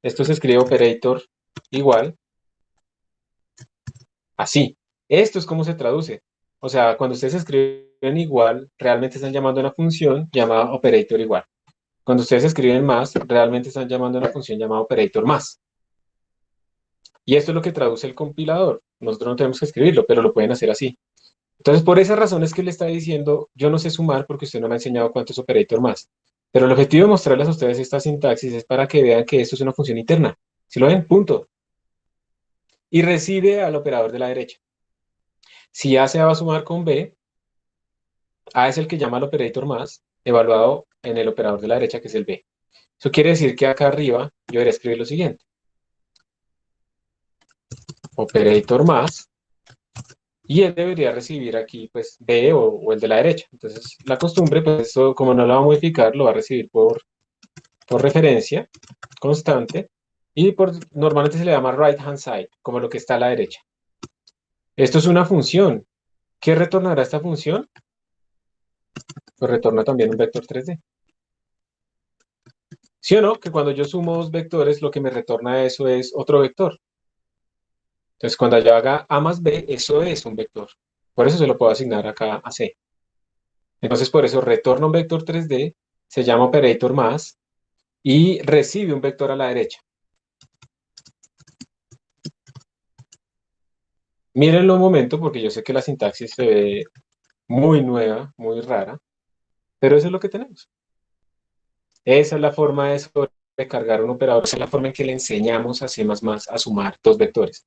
esto se escribe operator igual, así. Esto es como se traduce. O sea, cuando ustedes escriben igual, realmente están llamando a una función llamada operator igual. Cuando ustedes escriben más, realmente están llamando a una función llamada operator más. Y esto es lo que traduce el compilador. Nosotros no tenemos que escribirlo, pero lo pueden hacer así. Entonces, por esa razón es que le está diciendo, yo no sé sumar porque usted no me ha enseñado cuánto es operator más. Pero el objetivo de mostrarles a ustedes esta sintaxis es para que vean que esto es una función interna. Si lo ven, punto. Y recibe al operador de la derecha. Si A se va a sumar con B, A es el que llama al operator más, evaluado en el operador de la derecha, que es el B. Eso quiere decir que acá arriba yo debería escribir lo siguiente. Operator más, y él debería recibir aquí, pues, B o el de la derecha. Entonces, la costumbre, pues, eso, como no lo va a modificar, lo va a recibir por referencia constante, y normalmente se le llama right hand side, como lo que está a la derecha. Esto es una función. ¿Qué retornará esta función? Pues retorna también un vector 3D. ¿Sí o no? Que cuando yo sumo dos vectores, lo que me retorna eso es otro vector. Entonces, cuando yo haga A más B, eso es un vector. Por eso se lo puedo asignar acá a C. Entonces, por eso retorna un vector 3D, se llama operator más, y recibe un vector a la derecha. Mírenlo un momento, porque yo sé que la sintaxis se ve muy nueva, muy rara, pero eso es lo que tenemos. Esa es la forma de de cargar un operador, esa es la forma en que le enseñamos a C++ a sumar dos vectores.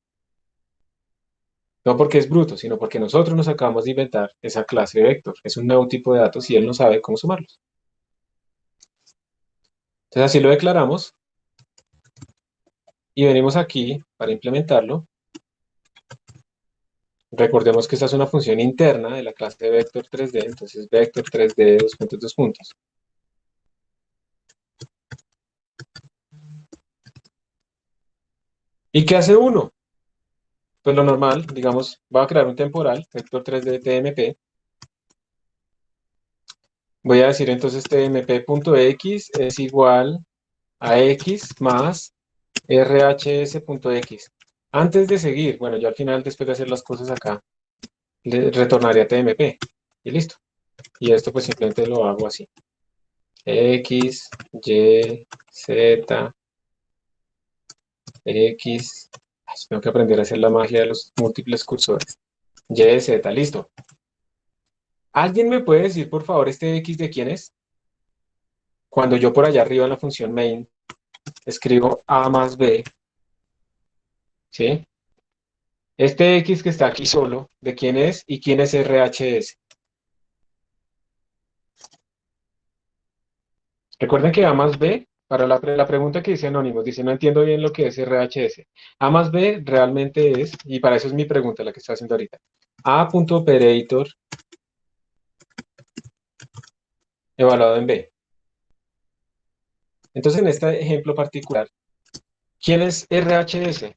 No porque es bruto, sino porque nosotros nos acabamos de inventar esa clase de vector. Es un nuevo tipo de datos y él no sabe cómo sumarlos. Entonces así lo declaramos y venimos aquí para implementarlo. Recordemos que esta es una función interna de la clase de vector 3D, entonces vector 3D, dos puntos, dos puntos. ¿Y qué hace uno? Pues lo normal, digamos, voy a crear un temporal, vector 3D tmp. Voy a decir entonces tmp.x es igual a x más rhs.x. Antes de seguir, bueno, yo al final, después de hacer las cosas acá, le retornaría tmp y listo. Y esto pues simplemente lo hago así. X, Y, Z, X. Ay, tengo que aprender a hacer la magia de los múltiples cursores. Y, Z, listo. ¿Alguien me puede decir, por favor, este X de quién es? Cuando yo por allá arriba en la función main escribo A más B, ¿sí? Este X que está aquí solo, ¿de quién es y quién es RHS? Recuerden que A más B, para la pregunta que dice Anónimos, dice, no entiendo bien lo que es RHS. A más B realmente es, y para eso es mi pregunta, la que estoy haciendo ahorita. A.operator evaluado en B. Entonces, en este ejemplo particular, ¿quién es RHS?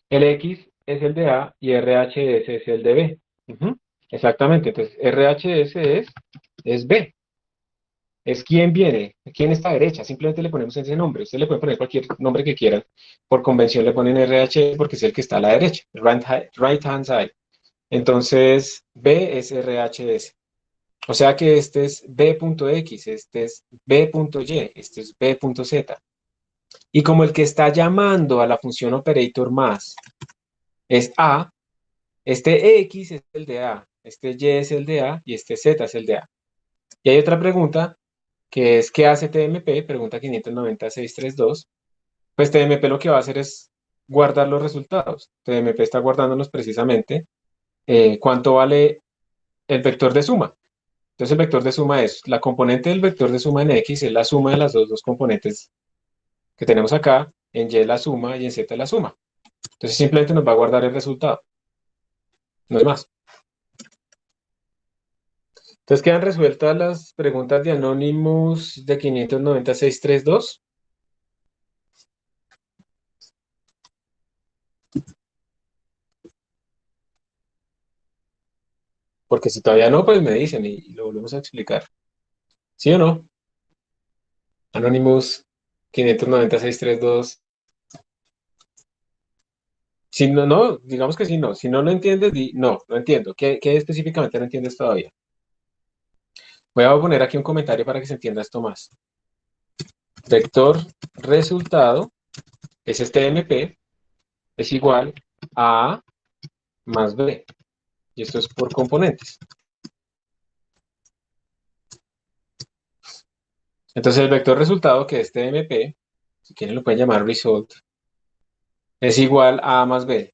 El X es el de A y RHS es el de B. Ujú, exactamente, entonces RHS es B. Es quién viene, quién está a derecha. Simplemente le ponemos ese nombre. Usted le puede poner cualquier nombre que quieran. Por convención le ponen RH porque es el que está a la derecha, right hand side. Entonces, B es RHS. O sea que este es B.X, este es B.Y, este es B.Z. Y como el que está llamando a la función operator más es A, este X es el de A, este Y es el de A y este Z es el de A. Y hay otra pregunta que es ¿qué hace TMP? Pregunta 59632. Pues TMP lo que va a hacer es guardar los resultados. TMP está guardándonos precisamente cuánto vale el vector de suma. Entonces el vector de suma es la componente del vector de suma en X, es la suma de las dos componentes que tenemos acá, en Y la suma y en Z la suma. Entonces simplemente nos va a guardar el resultado, no es más. Entonces quedan resueltas las preguntas de Anonymous de 59632. Porque si todavía no, pues me dicen y lo volvemos a explicar. ¿Sí o no? Anonymous 59632. Si no, no, digamos que sí, no. Si no lo entiendes, no, no entiendo. ¿Qué específicamente no entiendes todavía? Voy a poner aquí un comentario para que se entienda esto más. Vector resultado es este MP, es igual a A más B. Y esto es por componentes. Entonces el vector resultado, que es este MP, si quieren lo pueden llamar result, es igual a A más B.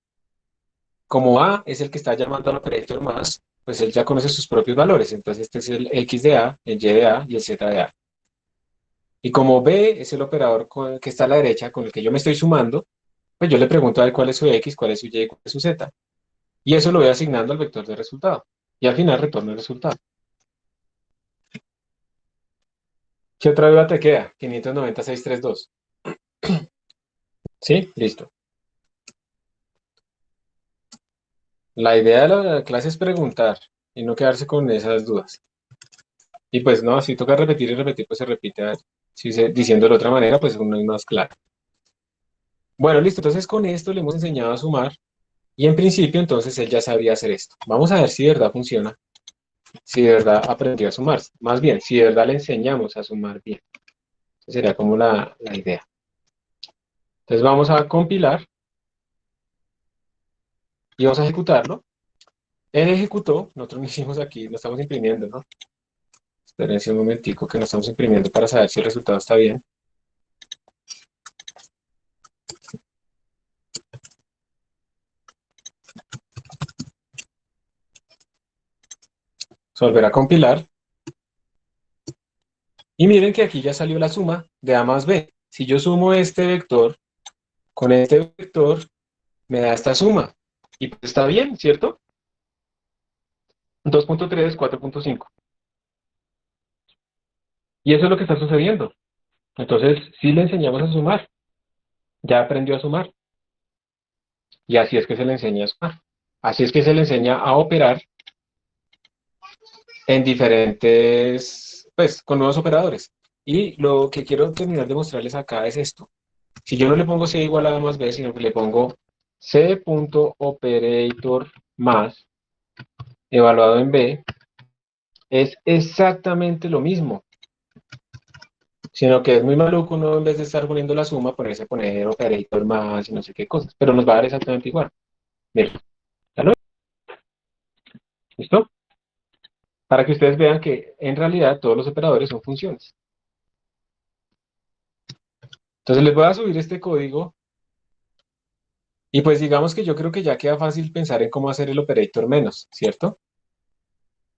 Como A es el que está llamando al operator más, pues él ya conoce sus propios valores. Entonces este es el X de A, el Y de A y el Z de A. Y como B es el operador que está a la derecha con el que yo me estoy sumando, pues yo le pregunto a él cuál es su X, cuál es su Y, cuál es su Z. Y eso lo voy asignando al vector de resultado. Y al final retorno el resultado. ¿Qué otra duda te queda? 59632. ¿Sí? Listo. La idea de la clase es preguntar y no quedarse con esas dudas. Y pues no, si toca repetir y repetir, pues se repite. A ver, si diciendo de otra manera, pues uno es más claro. Bueno, listo. Entonces con esto le hemos enseñado a sumar. Y en principio, entonces él ya sabría hacer esto. Vamos a ver si de verdad funciona. Si de verdad aprendió a sumar. Más bien, si de verdad le enseñamos a sumar bien. Esa sería como la idea. Entonces vamos a compilar y vamos a ejecutarlo. Él ejecutó, nosotros lo hicimos aquí, lo estamos imprimiendo, ¿no? Espérense un momentico que nos estamos imprimiendo para saber si el resultado está bien. Volver a compilar. Y miren que aquí ya salió la suma de A más B. Si yo sumo este vector con este vector, me da esta suma. Y pues está bien, ¿cierto? 2.3, 4.5. Y eso es lo que está sucediendo. Entonces, si le enseñamos a sumar, ya aprendió a sumar. Y así es que se le enseña a sumar. Así es que se le enseña a operar en diferentes, pues, con nuevos operadores. Y lo que quiero terminar de mostrarles acá es esto. Si yo no le pongo C igual a A más B, sino que le pongo C.operator más evaluado en B, es exactamente lo mismo. Sino que es muy maluco uno en vez de estar poniendo la suma, ponerse a poner operator más y no sé qué cosas. Pero nos va a dar exactamente igual. Miren, ¿ya lo ven? ¿Listo? Para que ustedes vean que en realidad todos los operadores son funciones. Entonces les voy a subir este código y pues digamos que yo creo que ya queda fácil pensar en cómo hacer el operator menos, ¿cierto?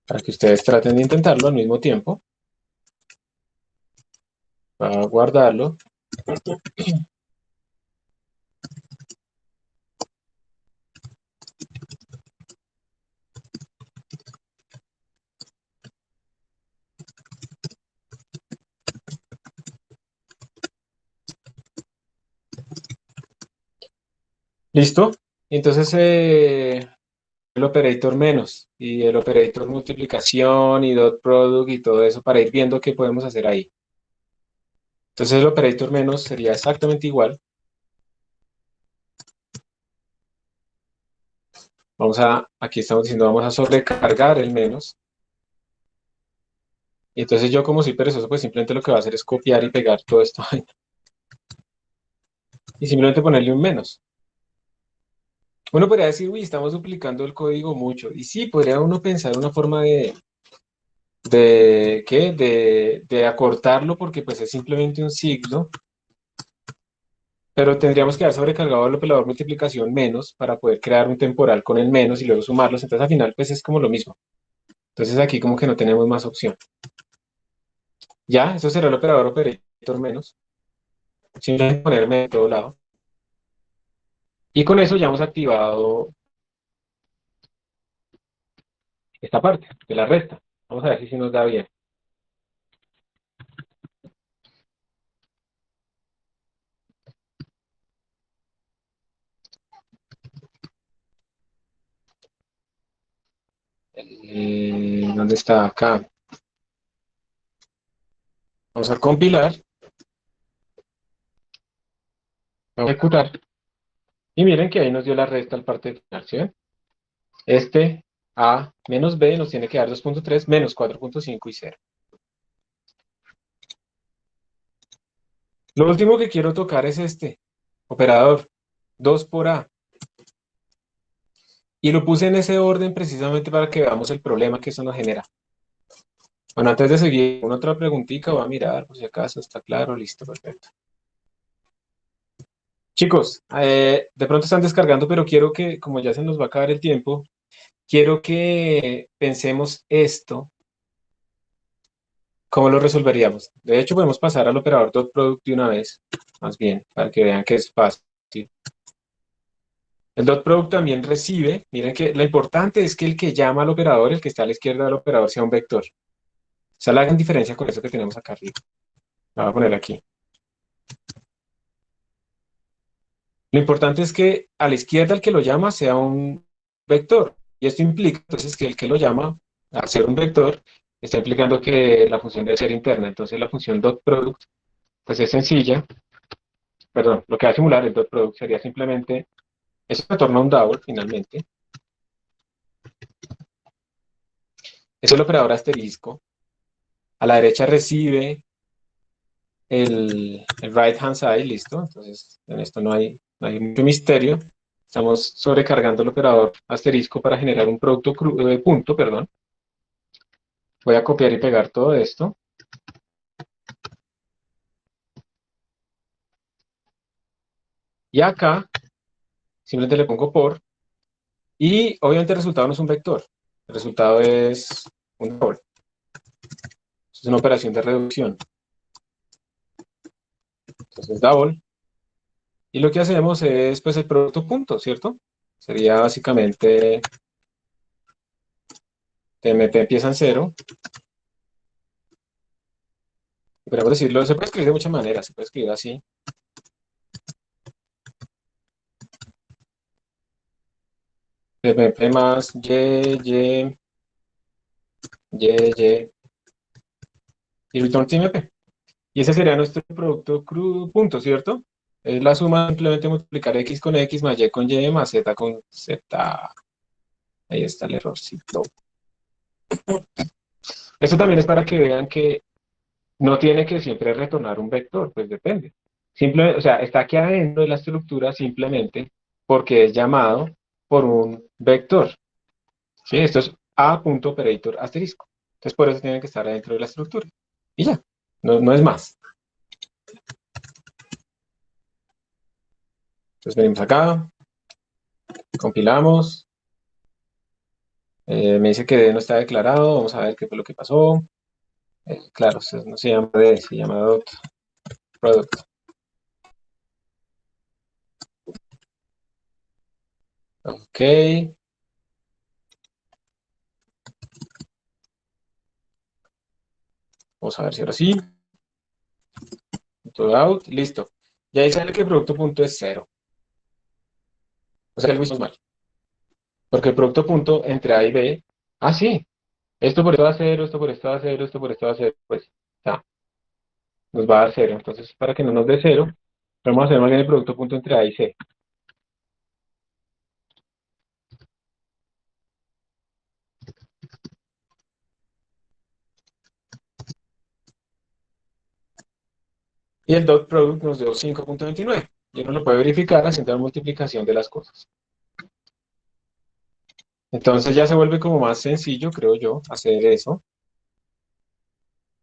Para que ustedes traten de intentarlo al mismo tiempo. Voy a guardarlo. ¿Listo? Entonces el operator menos y el operator multiplicación y dot product y todo eso para ir viendo qué podemos hacer ahí. Entonces el operator menos sería exactamente igual. Aquí estamos diciendo, vamos a sobrecargar el menos. Y entonces yo como soy perezoso, pues simplemente lo que va a hacer es copiar y pegar todo esto y simplemente ponerle un menos. Uno podría decir, uy, estamos duplicando el código mucho. Y sí, podría uno pensar una forma ¿qué? De acortarlo porque pues es simplemente un signo, pero tendríamos que haber sobrecargado el operador multiplicación menos para poder crear un temporal con el menos y luego sumarlos. Entonces al final pues es como lo mismo. Entonces aquí como que no tenemos más opción. Ya, eso será el operador operator menos. Simplemente ponerme de todo lado. Y con eso ya hemos activado esta parte de la resta. Vamos a ver si nos da bien. ¿Dónde está? Acá. Vamos a compilar. Vamos a ejecutar. Y miren que ahí nos dio la resta al parte final, ¿sí ven? Este A menos B nos tiene que dar 2.3 menos 4.5 y 0. Lo último que quiero tocar es este operador, 2 por A. Y lo puse en ese orden precisamente para que veamos el problema que eso nos genera. Bueno, antes de seguir, una otra preguntita, voy a mirar por si acaso está claro, listo, perfecto. Chicos, de pronto están descargando, pero quiero que, como ya se nos va a acabar el tiempo, quiero que pensemos esto, ¿cómo lo resolveríamos? De hecho, podemos pasar al operador dot product de una vez, más bien, para que vean que es fácil. El dot product también recibe, miren que lo importante es que el que llama al operador, el que está a la izquierda del operador, sea un vector. O sea, la gran diferencia con eso que tenemos acá arriba. La voy a poner aquí. Lo importante es que a la izquierda el que lo llama sea un vector. Y esto implica entonces que el que lo llama, al ser un vector, está implicando que la función debe ser interna. Entonces la función dot product pues es sencilla. Perdón, lo que va a simular el dot product sería simplemente, eso retorna un double finalmente. Es el operador asterisco. A la derecha recibe el right hand side, listo. Entonces en esto no hay mucho misterio. Estamos sobrecargando el operador asterisco para generar un producto punto, perdón. Voy a copiar y pegar todo esto. Y acá simplemente le pongo por. Y obviamente el resultado no es un vector. El resultado es un double. Es una operación de reducción. Entonces double. Y lo que hacemos es pues el producto punto, ¿cierto? Sería básicamente TMP empieza en cero. Podríamos decirlo, se puede escribir de muchas maneras. Se puede escribir así. TMP más y, y return TMP. Y ese sería nuestro producto punto, ¿cierto? Es la suma simplemente multiplicar x con x más y con y más z con z. Ahí está el errorcito. Esto también es para que vean que no tiene que siempre retornar un vector, pues depende. Simple, o sea, está aquí adentro de la estructura simplemente porque es llamado por un vector. ¿Sí? Esto es a.operator asterisco. Entonces por eso tiene que estar adentro de la estructura. Y ya, no es más. Entonces venimos acá, compilamos. Me dice que D no está declarado. Vamos a ver qué fue lo que pasó. Claro, no se llama D, se llama dot product. Ok. Vamos a ver si ahora sí. Todo out, listo. Y ahí sale que el producto punto es cero. O sea, que lo hicimos mal. Porque el producto punto entre A y B. Ah, sí. Esto por esto va a cero, esto por esto va a cero, esto por esto va a cero. Pues, ya, nos va a dar cero. Entonces, para que no nos dé cero, vamos a hacer más bien el producto punto entre A y C. Y el dot product nos dio 5.29. Y uno lo puede verificar haciendo la multiplicación de las cosas. Entonces ya se vuelve como más sencillo, creo yo, hacer eso.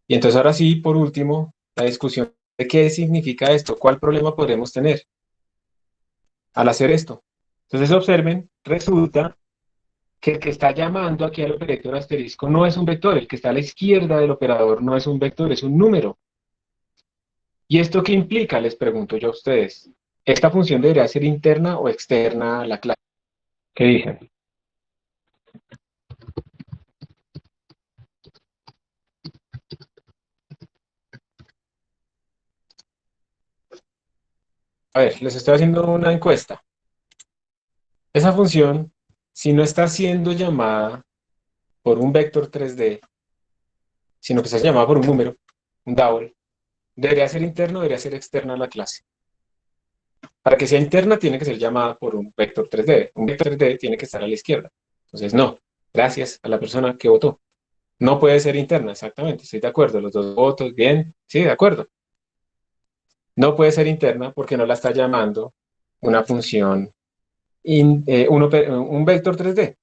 Y entonces ahora sí, por último, la discusión de qué significa esto, cuál problema podremos tener al hacer esto. Entonces observen, resulta que el que está llamando aquí al operador asterisco no es un vector, el que está a la izquierda del operador no es un vector, es un número. ¿Y esto qué implica? Les pregunto yo a ustedes. ¿Esta función debería ser interna o externa a la clase? ¿Qué dicen? A ver, les estoy haciendo una encuesta. Esa función, si no está siendo llamada por un vector 3D, sino que está llamada por un número, un double, ¿debería ser interna o debería ser externa a la clase? Para que sea interna, tiene que ser llamada por un vector 3D. Un vector 3D tiene que estar a la izquierda. Entonces, no. Gracias a la persona que votó. No puede ser interna, exactamente. Estoy de acuerdo. Los dos votos, bien. Sí, de acuerdo. No puede ser interna porque no la está llamando una función, un vector 3D.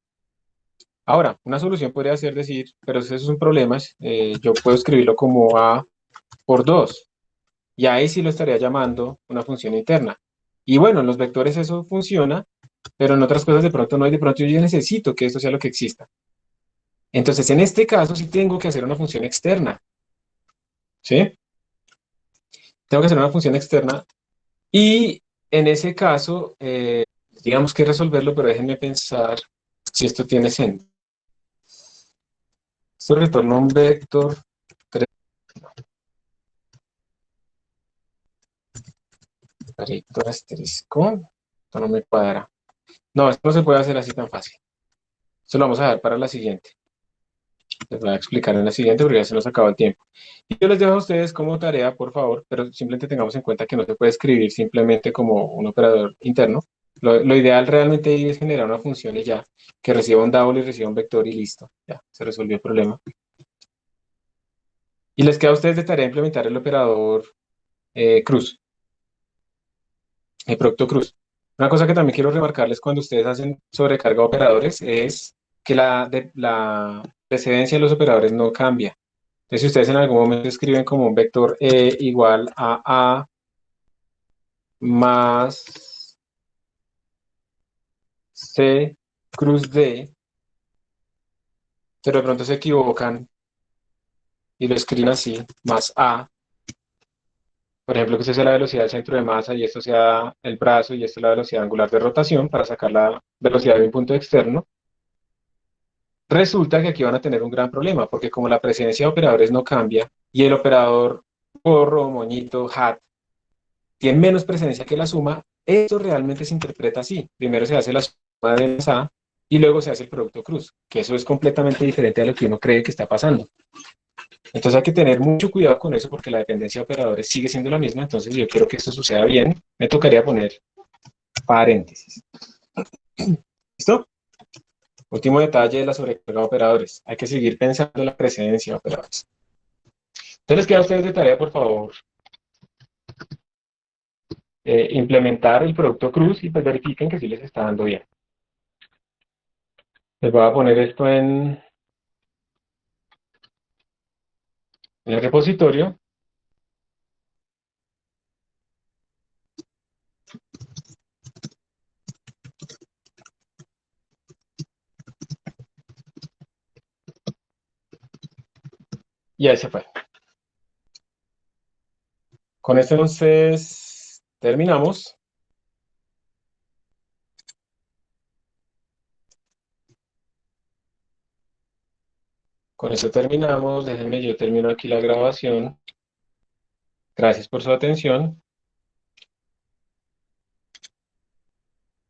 Ahora, una solución podría ser decir, pero eso es un problema, yo puedo escribirlo como A por 2 y ahí sí lo estaría llamando una función interna. Y bueno, en los vectores eso funciona, pero en otras cosas de pronto no, y de pronto yo necesito que esto sea lo que exista. Entonces, en este caso sí tengo que hacer una función externa, ¿sí? Tengo que hacer una función externa y en ese caso, digamos que resolverlo, pero déjenme pensar si esto tiene sentido. Esto retorna un vector 3, vector asterisco, esto no me cuadra. No, esto no se puede hacer así tan fácil. Esto lo vamos a dejar para la siguiente. Les voy a explicar en la siguiente porque ya se nos acaba el tiempo. Y yo les dejo a ustedes como tarea, por favor, pero simplemente tengamos en cuenta que no se puede escribir simplemente como un operador interno. Lo ideal realmente es generar una función y ya, que reciba un double y reciba un vector y listo. Ya, se resolvió el problema. Y les queda a ustedes de tarea implementar el operador cruz, el producto cruz. Una cosa que también quiero remarcarles cuando ustedes hacen sobrecarga de operadores es que la precedencia de los operadores no cambia. Entonces, si ustedes en algún momento escriben como un vector E igual a A más C cruz D, pero de pronto se equivocan y lo escriben así, más A, por ejemplo, que esta sea la velocidad del centro de masa y esto sea el brazo y esto la velocidad angular de rotación para sacar la velocidad de un punto externo. Resulta que aquí van a tener un gran problema, porque como la precedencia de operadores no cambia y el operador porro, moñito, hat, tiene menos precedencia que la suma, esto realmente se interpreta así. Primero se hace la suma de más A y luego se hace el producto cruz, que eso es completamente diferente a lo que uno cree que está pasando. Entonces hay que tener mucho cuidado con eso porque la dependencia de operadores sigue siendo la misma, entonces si yo quiero que esto suceda bien, me tocaría poner paréntesis. ¿Listo? Último detalle de la sobrecarga de operadores. Hay que seguir pensando en la precedencia de operadores. Entonces les queda a ustedes de tarea, por favor, implementar el producto cruz y pues verifiquen que sí les está dando bien. Les voy a poner esto en el repositorio. Y ahí se fue. Con esto entonces terminamos. Con esto terminamos. Déjenme, yo termino aquí la grabación. Gracias por su atención.